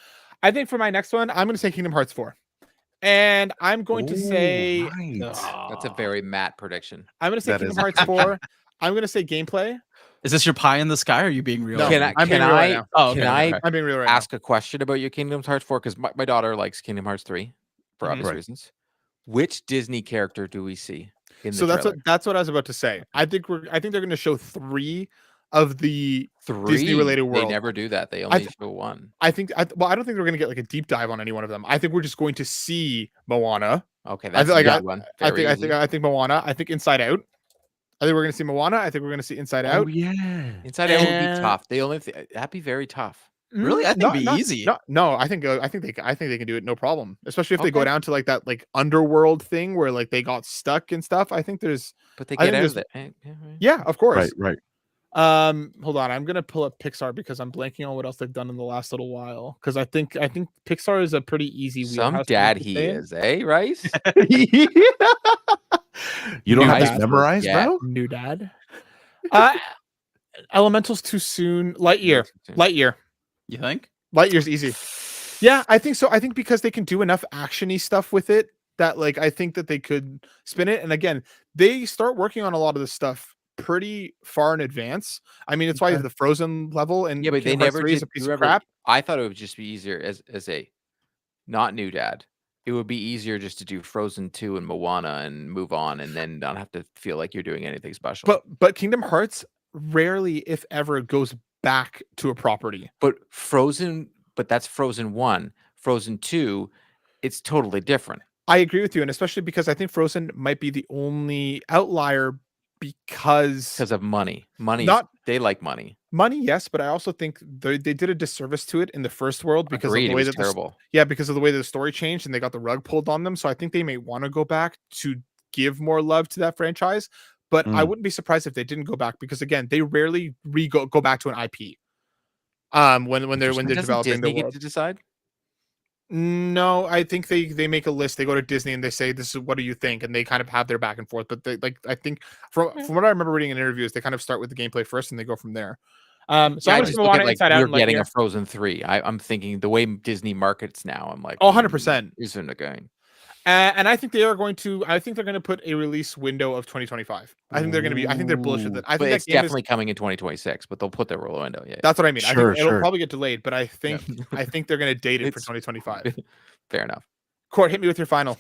I think for my next one, I'm going to say Kingdom Hearts 4, and I'm going to say right. That's a very Matt prediction. I'm going to say That Kingdom is- Hearts 4. I'm going to say gameplay. Is this your pie in the sky? Or are you being real? No. Can I I'm being can real right I now. Oh, okay, can I okay. I'm being real right ask a question about your Kingdom Hearts 4? Because my daughter likes Kingdom Hearts 3 for Mhm. obvious Right. reasons. Which Disney character do we see in now. So the that's trailer? what I was about to say. I think they're going to show 3 of the 3 Disney-related They world. never do that. They only show 1. I don't think we're going to get like a deep dive on any one of them. I think we're just going to see Moana. Okay, I that's feel like a good one. Very easy. I think Moana. I think Inside Out. I think we're going to see Moana. I think we're going to see Inside Out. Oh yeah. Inside Out would be And- tough. They only that'd be very tough. Really? I think it'd be easy. No, I think they can do it no problem. Especially if they go Okay. down to like that like underworld thing where like they got stuck and stuff. I think there's But they I get think out of there's- it. Yeah, right. yeah, of course. Right. Hold on, I'm gonna pull up Pixar because I'm blanking on what else they've done in the last little while. Because I think Pixar is a pretty easy. Some wheelhouse for dad them to he stay in. is, eh, Rice? You don't New have dad. this memorized, Yeah. bro? New dad. Elemental's too soon. Lightyear. You think? Lightyear's easy. Yeah, I think so. I think because they can do enough actiony stuff with it that like I think that they could spin it. And again, they start working on a lot of this stuff pretty far in advance. I mean, it's why Okay. the Frozen level and Yeah, but they Kingdom Hearts never 3 is did. a piece You of ever? crap. I thought it would just be easier as a not new dad. It would be easier just to do Frozen 2 and Moana and move on, and then not have to feel like you're doing anything special. But Kingdom Hearts rarely, if ever, goes back to a property. But that's Frozen 1. Frozen 2, it's totally different. I agree with you, and especially because I think Frozen might be the only outlier because of money. They like money. Money, yes, but I also think they did a disservice to it in the first world because Agreed, of the it way was that terrible. because of the way that the story changed and they got the rug pulled on them. So I think they may want to go back to give more love to that franchise. But I wouldn't be surprised if they didn't go back because again, they rarely go back to an IP. When they're Doesn't developing Disney the get world. to decide? No, I think they make a list. They go to Disney and they say, "This is what do you think?" And they kind of have their back and forth. But they like I think from what I remember reading in interviews, they kind of start with the gameplay first and they go from there. So Yeah, I'm I just just gonna look want at, it like, Inside Out we're and getting a Lightyear. Frozen 3. I'm thinking the way Disney markets now, I'm like, 100%. Isn't a game. And I think they are going to. I think they're going to put a release window of 2025. I think they're going to be. I think they're bullish with it. I But think that it's game is. definitely coming in 2026, but they'll put their roll window. Yeah. That's what I mean. I Sure, think it'll sure. probably get delayed, but I think I think they're going to date it for It's- 2025. Fair enough. Court, hit me with your final.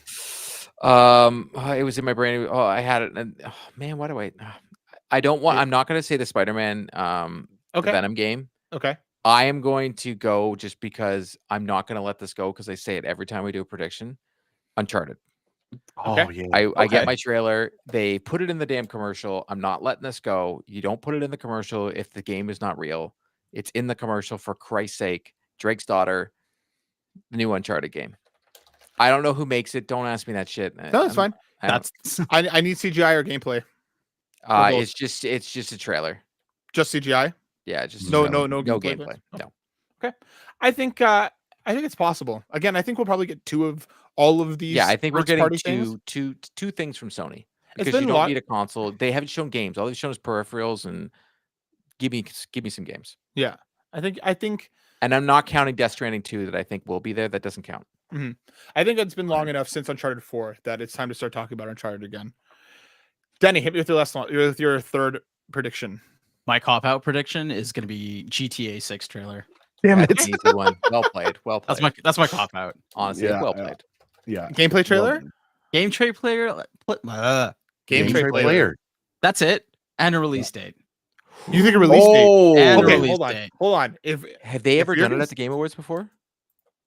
It was in my brain. Oh, I had it. And man, why do I don't want. I'm not going to say the Spider-Man, the Okay. Venom game. Okay. I am going to go just because I'm not going to let this go because I say it every time we do a prediction. Uncharted. Oh yeah. I get Okay. my trailer. They put it in the damn commercial. I'm not letting this go. You don't put it in the commercial if the game is not real. It's in the commercial for Christ's sake. Drake's Daughter, the new Uncharted game. I don't know who makes it. Don't ask me that shit. No, that's fine. I need CGI or gameplay. both. It's just a trailer. Just CGI. Yeah, just a No trailer. no gameplay. gameplay. No. Okay. I think it's possible. Again, I think we'll probably get two of all of these. Yeah, I think we're first getting party things. two things from Sony It's because been you a don't lot. need a console. They haven't shown games. All they've shown is peripherals and give me some games. Yeah, I think, and I'm not counting Death Stranding 2 that I think will be there. That doesn't count. I think it's been long enough since Uncharted 4 that it's time to start talking about Uncharted again. Denny, hit me with your last one. With your third prediction. My cop-out prediction is going to be GTA 6 trailer. Damn it. That's an easy one. Well played. Well played. That's my cop-out. Honestly, Yeah, well yeah. played. Yeah. Gameplay trailer. Game tray player. Game tray player. That's it. And a release date. You think a release date? Oh, And Okay, release hold on. date. Hold on. If Have they ever you're done it gonna at the Game Awards before?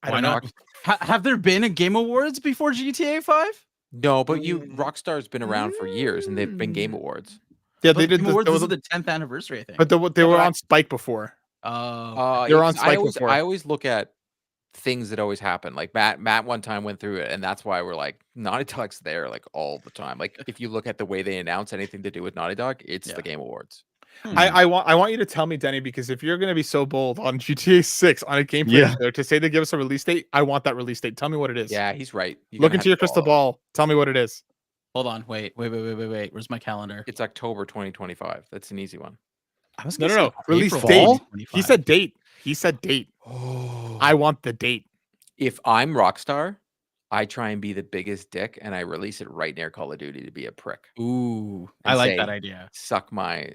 I Why don't know. not? Have there been a Game Awards before GTA 5? No, but Rockstar's been around for years, and they've been Game Awards. Yeah, But they did. Game Awards There was was the 10th anniversary, I think. but they were but on Spike before. Oh, Uh, They were on it's- Spike before. I always look at things that always happen. Like Matt one time went through it, and that's why we're like Naughty Dog's there like all the time. Like if you look at the way they announce anything to do with Naughty Dog, it's Yeah. the Game Awards. I want you to tell me, Denny, because if you're gonna be so bold on GTA 6 on a gameplay Yeah. trailer to say to give us a release date, I want that release date. Tell me what it is. Yeah, he's right. Look into your crystal ball. Tell me what it is. hold on. Wait. Where's my calendar? It's October 2025. That's an easy one. I was No, gonna no. say Release April date. 2025. He said date. He said date. Oh, I want the date. if I'm Rockstar, I try and be the biggest dick, and I release it right near Call of Duty to be a prick. Ooh, I And like say, that idea. Suck my,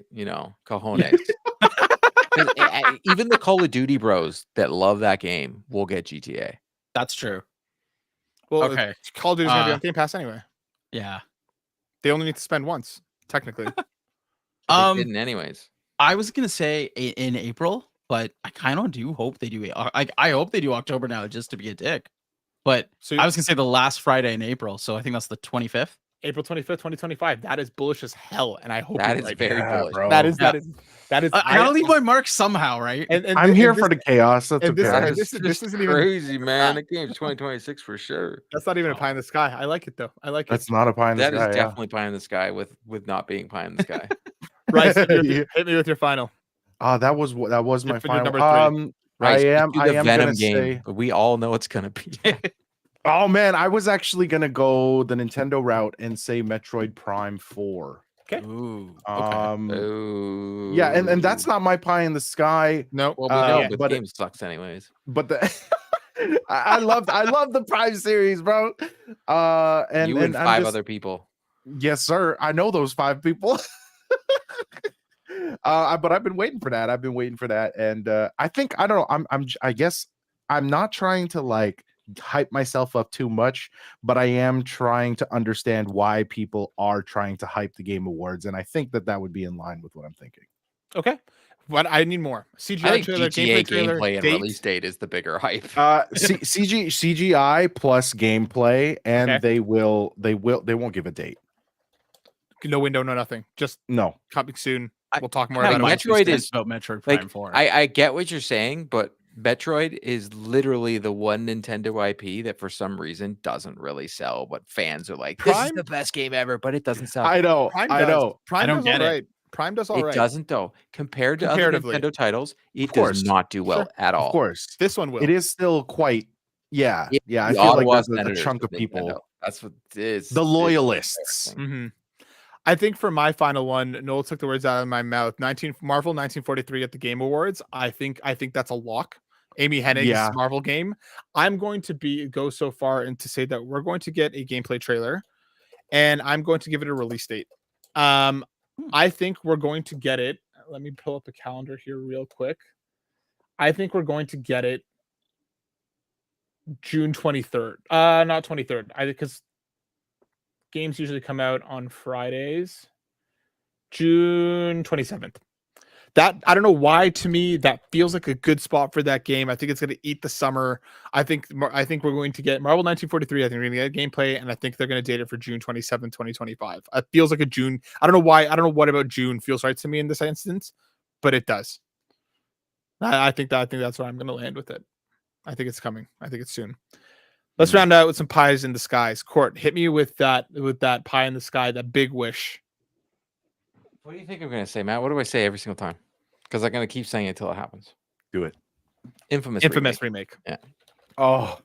cojones. 'Cause even the Call of Duty bros that love that game will get GTA. That's true. Well, Okay. Call of Duty's gonna be on Game Pass anyway. Yeah. They only need to spend once, technically. But they Um, didn't anyways. I was gonna say in April, but I kind of do hope they do. I hope they do October now, just to be a dick. But So I was gonna say the last Friday in April, so I think that's the 25th. April 25th, 2025. That is bullish as hell, and I hope That you're is right. very Yeah, bullish. bro. That is Yeah. that is. I gotta leave my mark somehow, right? And I'm here this, for the chaos. That's and this- okay. and this isn't even. crazy, man. The game's 2026 for sure. That's not even a pie in the sky. I like it though. I like That's it. not a pie in the That is sky. yeah. definitely pie in the sky with not being pie in the sky. Bryce, hit Yeah. me with your final. That was my for your final. number three. Right, I am the Venom gonna game, say. but we all know it's gonna be. Oh man, I was actually gonna go the Nintendo route and say Metroid Prime 4. Okay. Ooh. Okay. Yeah, and that's not my pie in the sky. No. Well, we know, yeah, but but the game sucks anyways. But the I love the Prime series, bro. And You and I'm 5 just, other people. yes, sir. I know those 5 people. But I've been waiting for that. And I think I don't know. I guess I'm not trying to like hype myself up too much, but I am trying to understand why people are trying to hype the Game Awards, and I think that would be in line with what I'm thinking. Okay, but I need more I CGI think trailer, GTA gameplay trailer, gameplay and date. release date is the bigger hype. CGI plus gameplay, and Okay. they won't give a date. No window, no nothing. Just No. coming soon. I- We'll talk more I about have it. my Metroid two cents is- about Metroid Prime Like 4. I get what you're saying, but Metroid is literally the one Nintendo IP that for some reason doesn't really sell, but fans are like, this is Prime? the best game ever, but it doesn't sell. I know. Prime I does. know. Prime don't does get all it. right. Prime does all It right. doesn't though. Compared to other Comparatively. Nintendo titles, it Of course. does not do well Sure. at all. Of course. This one will. It is still quite yeah. It's Yeah, I the feel like Ottawa there's a Senators chunk with of people. Nintendo. That's what it is. The loyalists. It's embarrassing. Mhm. I think for my final one, Noel took the words out of my mouth. Marvel 1943 at the Game Awards. I think that's a lock. Amy Hennig's Yeah. Marvel game. I'm going to go so far and to say that we're going to get a gameplay trailer, and I'm going to give it a release date. I think we're going to get it. Let me pull up the calendar here real quick. I think we're going to get it June 23rd. Not 23rd. Because games usually come out on Fridays. June 27th. That I don't know why to me that feels like a good spot for that game. I think it's going to eat the summer. I think we're going to get Marvel 1943. I think we're going to get gameplay, and I think they're going to date it for June 27th, 2025. It feels like a June. I don't know why. I don't know what about June feels right to me in this instance, but it does. I think that's where I'm going to land with it. I think it's coming. I think it's soon. Let's round out with some pies in the skies. Court, hit me with that pie in the sky, that big wish. What do you think I'm going to say, Matt? What do I say every single time? Because I'm going to keep saying it until it happens. Do it. Infamous remake. Yeah. Oh,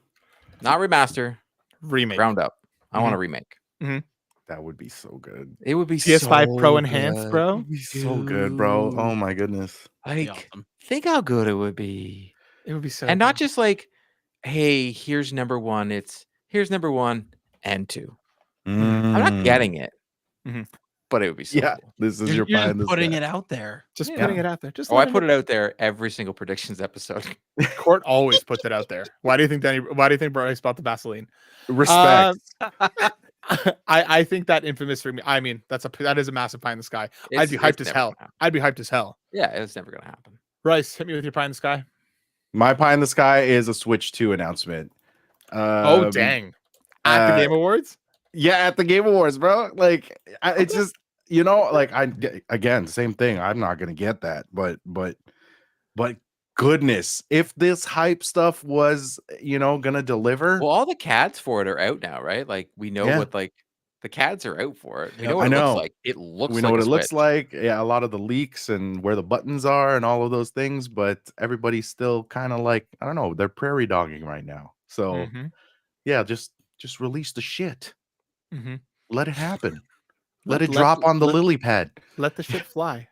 Not remaster. Remake. Ground up. I want a remake. that would be so good. It would be PS5 so Pro enhanced, bro. It would be so good, bro. Oh my goodness. Like, awesome. think how good it would be. It would be so And not good. just like, hey, here's number one. It's here's number 1 and 2. I'm not getting it, but it would be so Yeah, cool. this is You're your pie in the putting sky. it out there. Just Yeah. putting it out there. Just Oh, I put it out there every single predictions episode. Court always puts it out there. Why do you think Bryce bought the Vaseline? Respect. I think that infamous for me. I mean, that is a massive pie in the sky. I'd be hyped as hell. I'd be hyped as hell. Yeah, it's never gonna happen. Bryce, hit me with your pie in the sky. My pie in the sky is a Switch 2 announcement. Oh dang! At the Game Awards? Yeah, at the Game Awards, bro. Like, it's just like again, same thing. I'm not gonna get that, but goodness, if this hype stuff was gonna deliver. Well, all the CADs for it are out now, right? Like we know Yeah. what the CADs are out for it. We Yep. know what I it know. looks like. It looks We know like what a it looks Switch. like. Yeah, a lot of the leaks and where the buttons are and all of those things, but everybody's still kind of like, I don't know, they're prairie dogging right now. So yeah, just release the shit. Let it happen. Let it drop on the lily pad. Let the shit fly.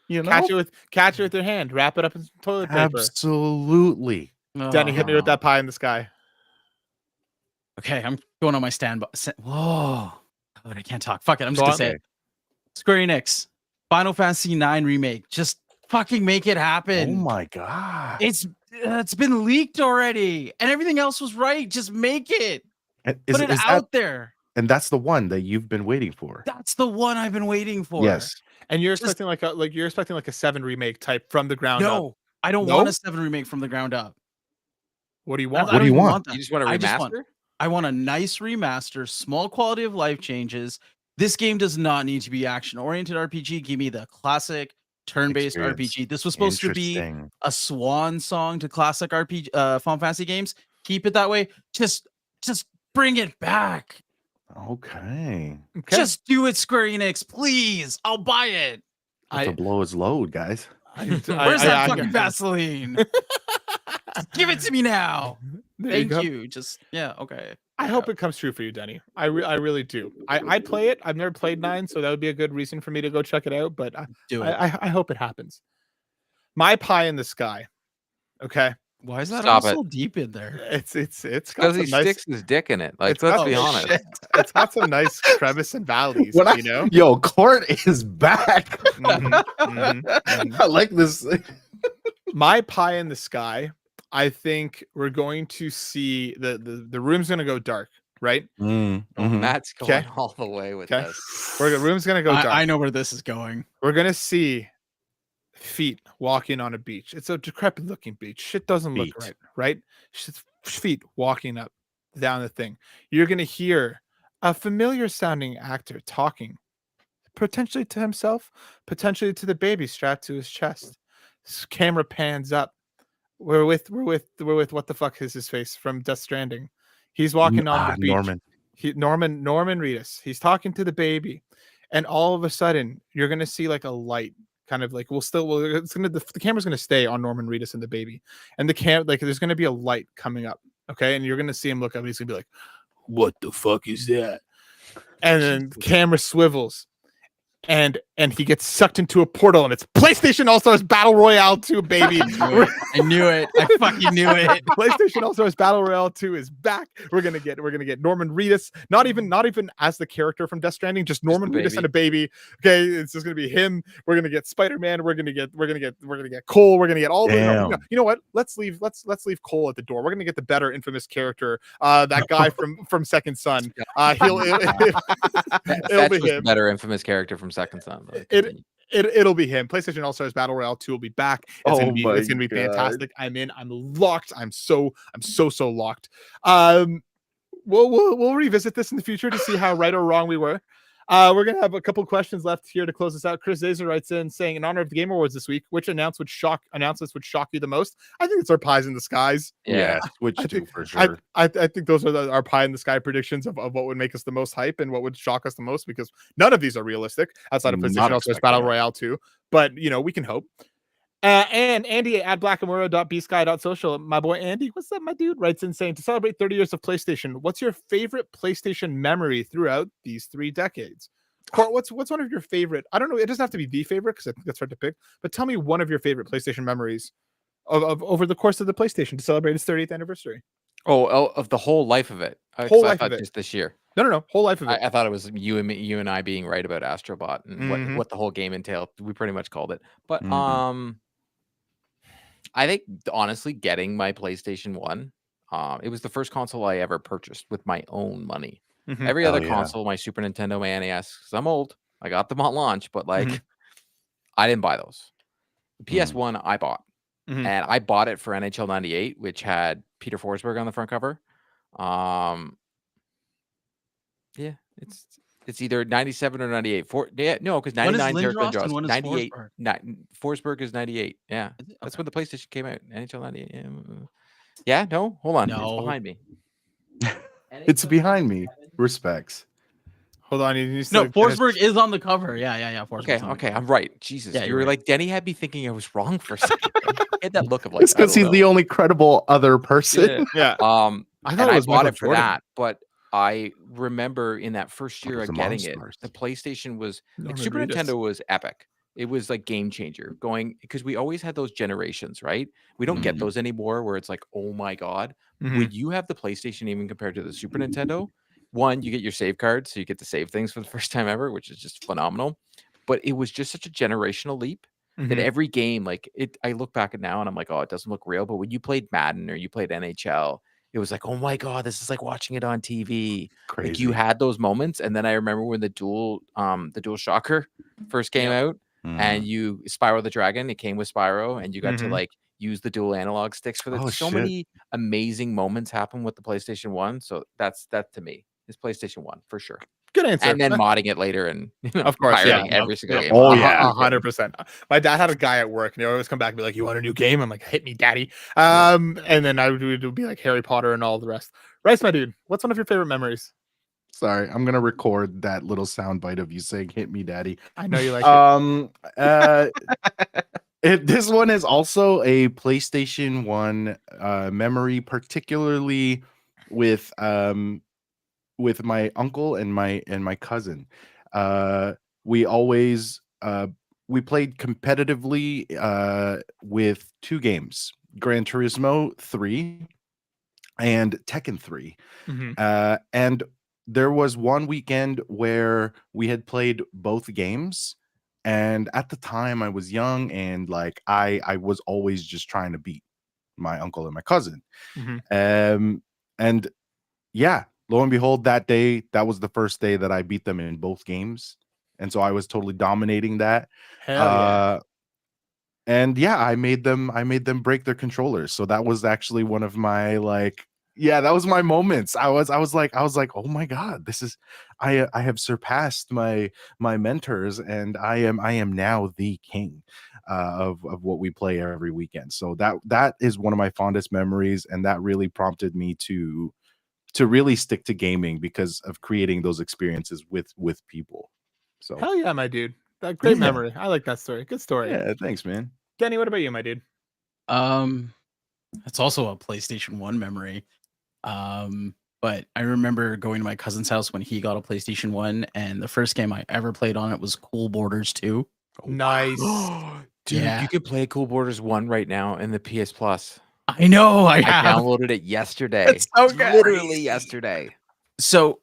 Catch Catch it with your hand. Wrap it up in some toilet paper. Absolutely. Danny, hit me with that pie in the sky. Okay, I'm going on my standby. Whoa. Oh, I can't talk. Fuck it. I'm just Go going on. to say it. Square Enix, Final Fantasy IX Remake. Just fucking make it happen. Oh my god. It's been leaked already, and everything else was right. Just make it. Put it out there. And that's the one that you've been waiting for. That's the one I've been waiting for. Yes. And you're expecting like a 7 remake type from the ground up. No, I don't No? want a 7 remake from the ground up. What do you want? What do you want? You just want a I just remaster? I want a nice remaster, small quality of life changes. This game does not need to be action-oriented RPG. Give me the classic turn-based Experience. RPG. This was supposed to be Interesting. a swan song to classic RPG Final Fantasy games. Keep it that way. Just bring it back. Okay. Okay. Just do it, Square Enix, please. I'll buy it. The blow is load, guys. Where's that fucking Vaseline? Just give it to me now. Thank you. Just okay. I hope it comes true for you, Denny. I really do. I'd play it. I've never played 9, so that would be a good reason for me to go check it out. But Do it. I hope it happens. My pie in the sky. Okay. Why is that Stop all it. so deep in there? It's got Because some he nice. sticks his dick in it. Like, It's let's got be some honest. shit. It's got some nice crevice and valleys. When You know. Yo, Court is back. I like this. My pie in the sky. I think we're going to see the room's going to go dark, right? Oh, Matt's Okay. going all the way with Okay. this. The room's going to go dark. I know where this is going. We're going to see feet walking on a beach. It's a decrepit looking beach. Shit doesn't look right? Feet walking up down the thing. You're going to hear a familiar sounding actor talking, potentially to himself, potentially to the baby strapped to his chest. Camera pans up. We're with what the fuck is his face from Death Stranding. He's walking on the beach. Norman Reedus. He's talking to the baby, and all of a sudden you're gonna see like a light, kind of like the camera's gonna stay on Norman Reedus and the baby, and there's gonna be a light coming up, okay, and you're gonna see him look up, and he's gonna be like, "What the fuck is that?" And then the camera swivels. And he gets sucked into a portal, and it's PlayStation All-Stars Battle Royale 2, baby. I knew it. I fucking knew it. PlayStation All-Stars Battle Royale 2 is back. We're gonna get Norman Reedus, not even as the character from Death Stranding, just Norman Reedus and a baby. Okay, it's just gonna be him. We're gonna get Spider-Man. We're gonna get Cole. We're gonna get all the. You know what? Let's leave Cole at the door. We're gonna get the better infamous character, that guy from Second Son. It'll be him. Better infamous character from Second Son. It'll be him. PlayStation All-Stars Battle Royale 2 will be back. It's gonna be fantastic. I'm in. I'm locked. I'm so locked. We'll revisit this in the future to see how right or wrong we were. We're gonna have a couple questions left here to close this out. Chris Zazer writes in saying, in honor of the Game Awards this week, which announcements would shock you the most? I think it's our pies in the skies. Yeah, which two for sure. I think those are our pie in the sky predictions of what would make us the most hype and what would shock us the most, because none of these are realistic outside of PlayStation All-Stars Battle Royale 2. But we can hope. And Andy at blackamura.bsky.social, my boy Andy, what's up, my dude? Writes in saying, to celebrate 30 years of PlayStation, what's your favorite PlayStation memory throughout these 3 decades? Court, what's one of your favorite? I don't know. It doesn't have to be the favorite because I think that's hard to pick. But tell me one of your favorite PlayStation memories of over the course of the PlayStation to celebrate its 30th anniversary. Oh, of the whole life of it. Whole life of it. Just this year. No. Whole life of it. I thought it was you and I being right about Astrobot and what the whole game entailed. We pretty much called it. But I think honestly, getting my PlayStation 1, it was the first console I ever purchased with my own money. Every other console, my Super Nintendo, my NES, because I'm old, I got them on launch, but like I didn't buy those. The PS1 I bought. And I bought it for NHL 98, which had Peter Forsberg on the front cover. Yeah, it's either 97 or 98. No, because 99 Derek Lindros, 98. Forsberg is 98. Yeah, that's when the PlayStation came out. NHL 98. Yeah, no, hold on, it's behind me. It's behind me. Respects. Hold on. Forsberg is on the cover. Yeah. Okay, I'm right. Jesus, yeah, you were right. Like Denny had me thinking I was wrong for a second. Had that look of like. It's because he's the only credible other person. Yeah. I bought it for that, but I remember in that first year of getting it, the PlayStation was like Super Nintendo was epic. It was like game changer because we always had those generations, right? We don't get those anymore where it's like, oh my God, would you have the PlayStation even compared to the Super Nintendo? One, you get your save cards, so you get to save things for the first time ever, which is just phenomenal. But it was just such a generational leap that every game, like I look back at now and I'm like, oh, it doesn't look real. But when you played Madden or you played NHL, it was like, oh my God, this is like watching it on TV. Crazy. Like you had those moments. And then I remember when the Dual Shocker first came out and you Spyro the Dragon, it came with Spyro and you got to like use the dual analog sticks for that. Many amazing moments happen with the PlayStation 1. So that to me is PlayStation 1 for sure. Good answer. And then modding it later and of course, every single game. Oh yeah, 100%. My dad had a guy at work and he always come back and be like, "You want a new game?" I'm like, "Hit me, daddy." And then I would be like Harry Potter and all the rest. Rice, my dude, what's one of your favorite memories? Sorry, I'm gonna record that little sound bite of you saying "Hit me, daddy." I know you like it. This one is also a PlayStation 1 memory, particularly with my uncle and my cousin. We always we played competitively with 2 games, Gran Turismo 3 and Tekken 3. Mhm. And there was one weekend where we had played both games, and at the time I was young and like I was always just trying to beat my uncle and my cousin. Mhm. And yeah, lo and behold, that day, that was the first day that I beat them in both games. And so I was totally dominating that. Hell yeah. Uh and yeah, I made them break their controllers. So that was actually one of my like yeah, that was my moments. I was like, "Oh my god, this is I have surpassed my mentors and I am now the king of what we play every weekend." So that is one of my fondest memories, and that really prompted me to really stick to gaming because of creating those experiences with people. So, Hell yeah, my dude. That great yeah. memory. I like that story. Good story. Yeah, thanks, man. Kenny, what about you, my dude? It's also a PlayStation 1 memory. But I remember going to my cousin's house when he got a PlayStation 1, and the first game I ever played on it was Cool Borders 2. Nice. Dude, Yeah. you could play Cool Borders 1 right now in the PS Plus. I know, I I have. downloaded it yesterday. That's so good. Literally yesterday. So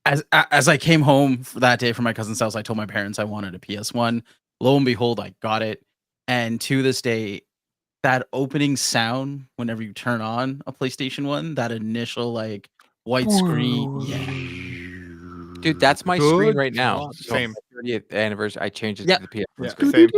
as I came home for that day from my cousin's house, I told my parents I wanted a PS1. Lo and behold, I got it. And to this day, that opening sound whenever you turn on a PlayStation 1, that initial like white screen. Yeah. Dude, that's my screen Good right now. job. So Same. 30th anniversary, I changed it Yeah. to the PS1 Yeah, screen. same.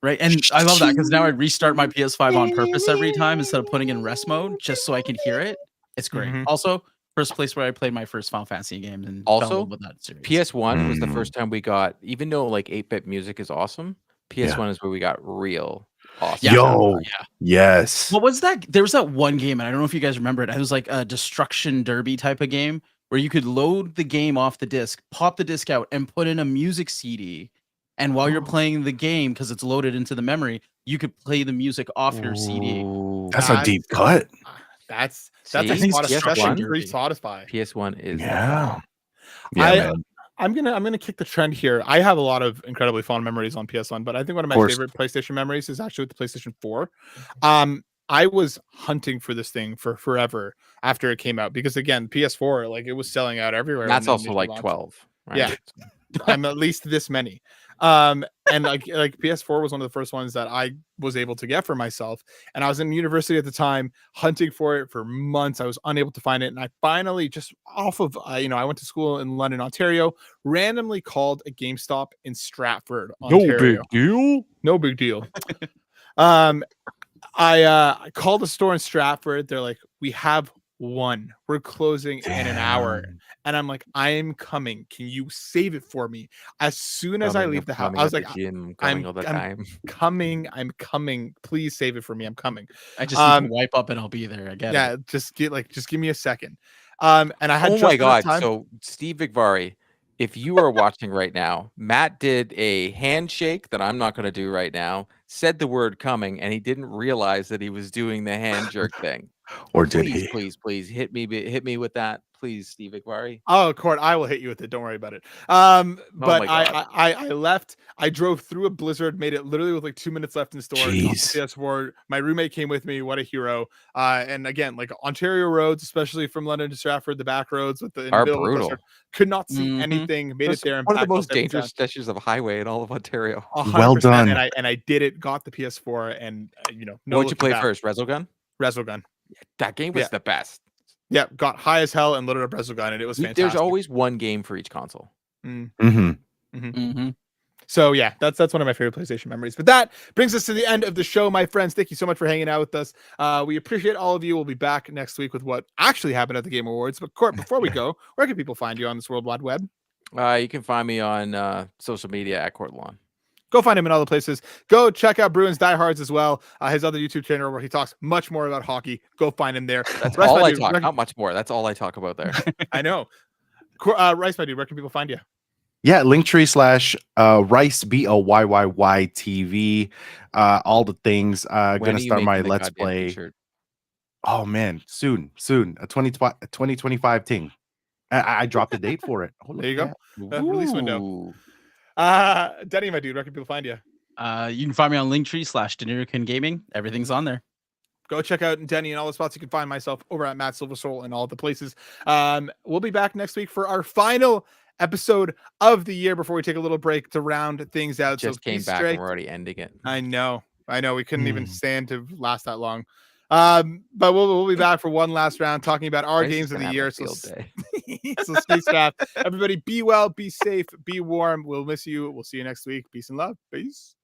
Right. And I love that because now I restart my PS5 on purpose every time instead of putting in rest mode just so I can hear it. It's great. Mhm. Also, first place where I played my first Final Fantasy game and fell in Also, love with that series. PS1 was the Mm. first time we got, even though like 8-bit music is awesome, PS1 is where we got real awesome. Yeah. Yo, Yeah. yes. What was that? There was that one game, and I don't know if you guys remember it. It was like a destruction derby type of game where you could load the game off the disc, pop the disc out, and put in a music CD. And while you're playing the game, because it's loaded into the memory, you could play the music off your CD. Ooh. That's a deep cut. That's See? a think spot of PS1 session free derby. Spotify. PS1 is the Yeah. bomb. Yeah, man. I'm gonna kick the trend here. I have a lot of incredibly fond memories on PS1, but I think one of my Course. favorite PlayStation memories is actually with the PlayStation 4. I was hunting for this thing for forever after it came out because again, PS4 like it was selling out everywhere. That's when it also initially like launched. 12. Right? Yeah. I'm at least this many. And like PS4 was one of the first ones that I was able to get for myself. And I was in university at the time, hunting for it for months. I was unable to find it, and I finally just off of I went to school in London, Ontario. Randomly called a GameStop in Stratford, Ontario. deal. No big deal. I called the store in Stratford. They're like, we have one. We're closing in an hour. Damn. And I'm like, I am coming. Can you save it for me? As soon as I Coming, leave the house, coming I was at like, the gym, I'm coming all the time. coming. I'm coming. Please save it for me. I'm coming. I just need to wipe up and I'll be there. I get Yeah, it. just give me a second. And I had Oh just my enough god! time. So Steve Vigvari, if you are watching right now, Matt did a handshake that I'm not going to do right now. Said the word "coming," and he didn't realize that he was doing the hand jerk thing. Or did Please, he? please hit me with that, please, Steve Vigvari. Oh, Court, I will hit you with it. Don't worry about it. Oh But my god! I left. I drove through a blizzard, made it literally with like 2 minutes left in the store. Got the Jeez. PS4. My roommate came with me. What a hero! And again, like Ontario roads, especially from London to Stratford, the back roads with the in the Are middle of the brutal. blizzard, could not see Mhm. anything. Made That's it there and one of back the all most safe and dangerous sound. stretches of highway in all of Ontario. 100%. Well done. And I did it. Got the PS4, and no. What'd you looking play back. first? Resogun? Resogun. That game was Yeah. the best. Yeah, got high as hell and loaded up Resogun, and it was fantastic. There's always one game for each console. Mm-hmm. Mm-hmm. So yeah, that's one of my favorite PlayStation memories. But that brings us to the end of the show, my friends. Thank you so much for hanging out with us. We appreciate all of you. We'll be back next week with what actually happened at the Game Awards. But Court, before we go, where can people find you on this World Wide Web? You can find me on social media at Courtlawn. Go find him in all the places. Go check out Bruins Diehards as well. His other YouTube channel where he talks much more about hockey. Go find him there. That's Rice, all my I dude, talk. where- Not much more. That's all I talk about there. I know. Rice, my dude, where can people find you? Yeah, Linktree / Rice BOYYY TV. All the things. When are Gonna you start my making the Let's goddamn Play. t-shirt? Oh man, soon. A 2025 thing. I dropped a date for it. Oh, look There you at go. that. Release window. Ooh. Denny, my dude, where can people find you? You can find me on Linktree/Denirican Gaming. Everything's on there. Go check out Denny and all the spots. You can find myself over at Matt Silversoul and all the places. We'll be back next week for our final episode of the year before we take a little break to round things out. Just came back and we're already ending it. I know. We couldn't even stand to last that long. But we'll be back for one last round talking about our games of the year. So stay strapped. Everybody be well, be safe, be warm. We'll miss you. We'll see you next week. Peace and love. Peace.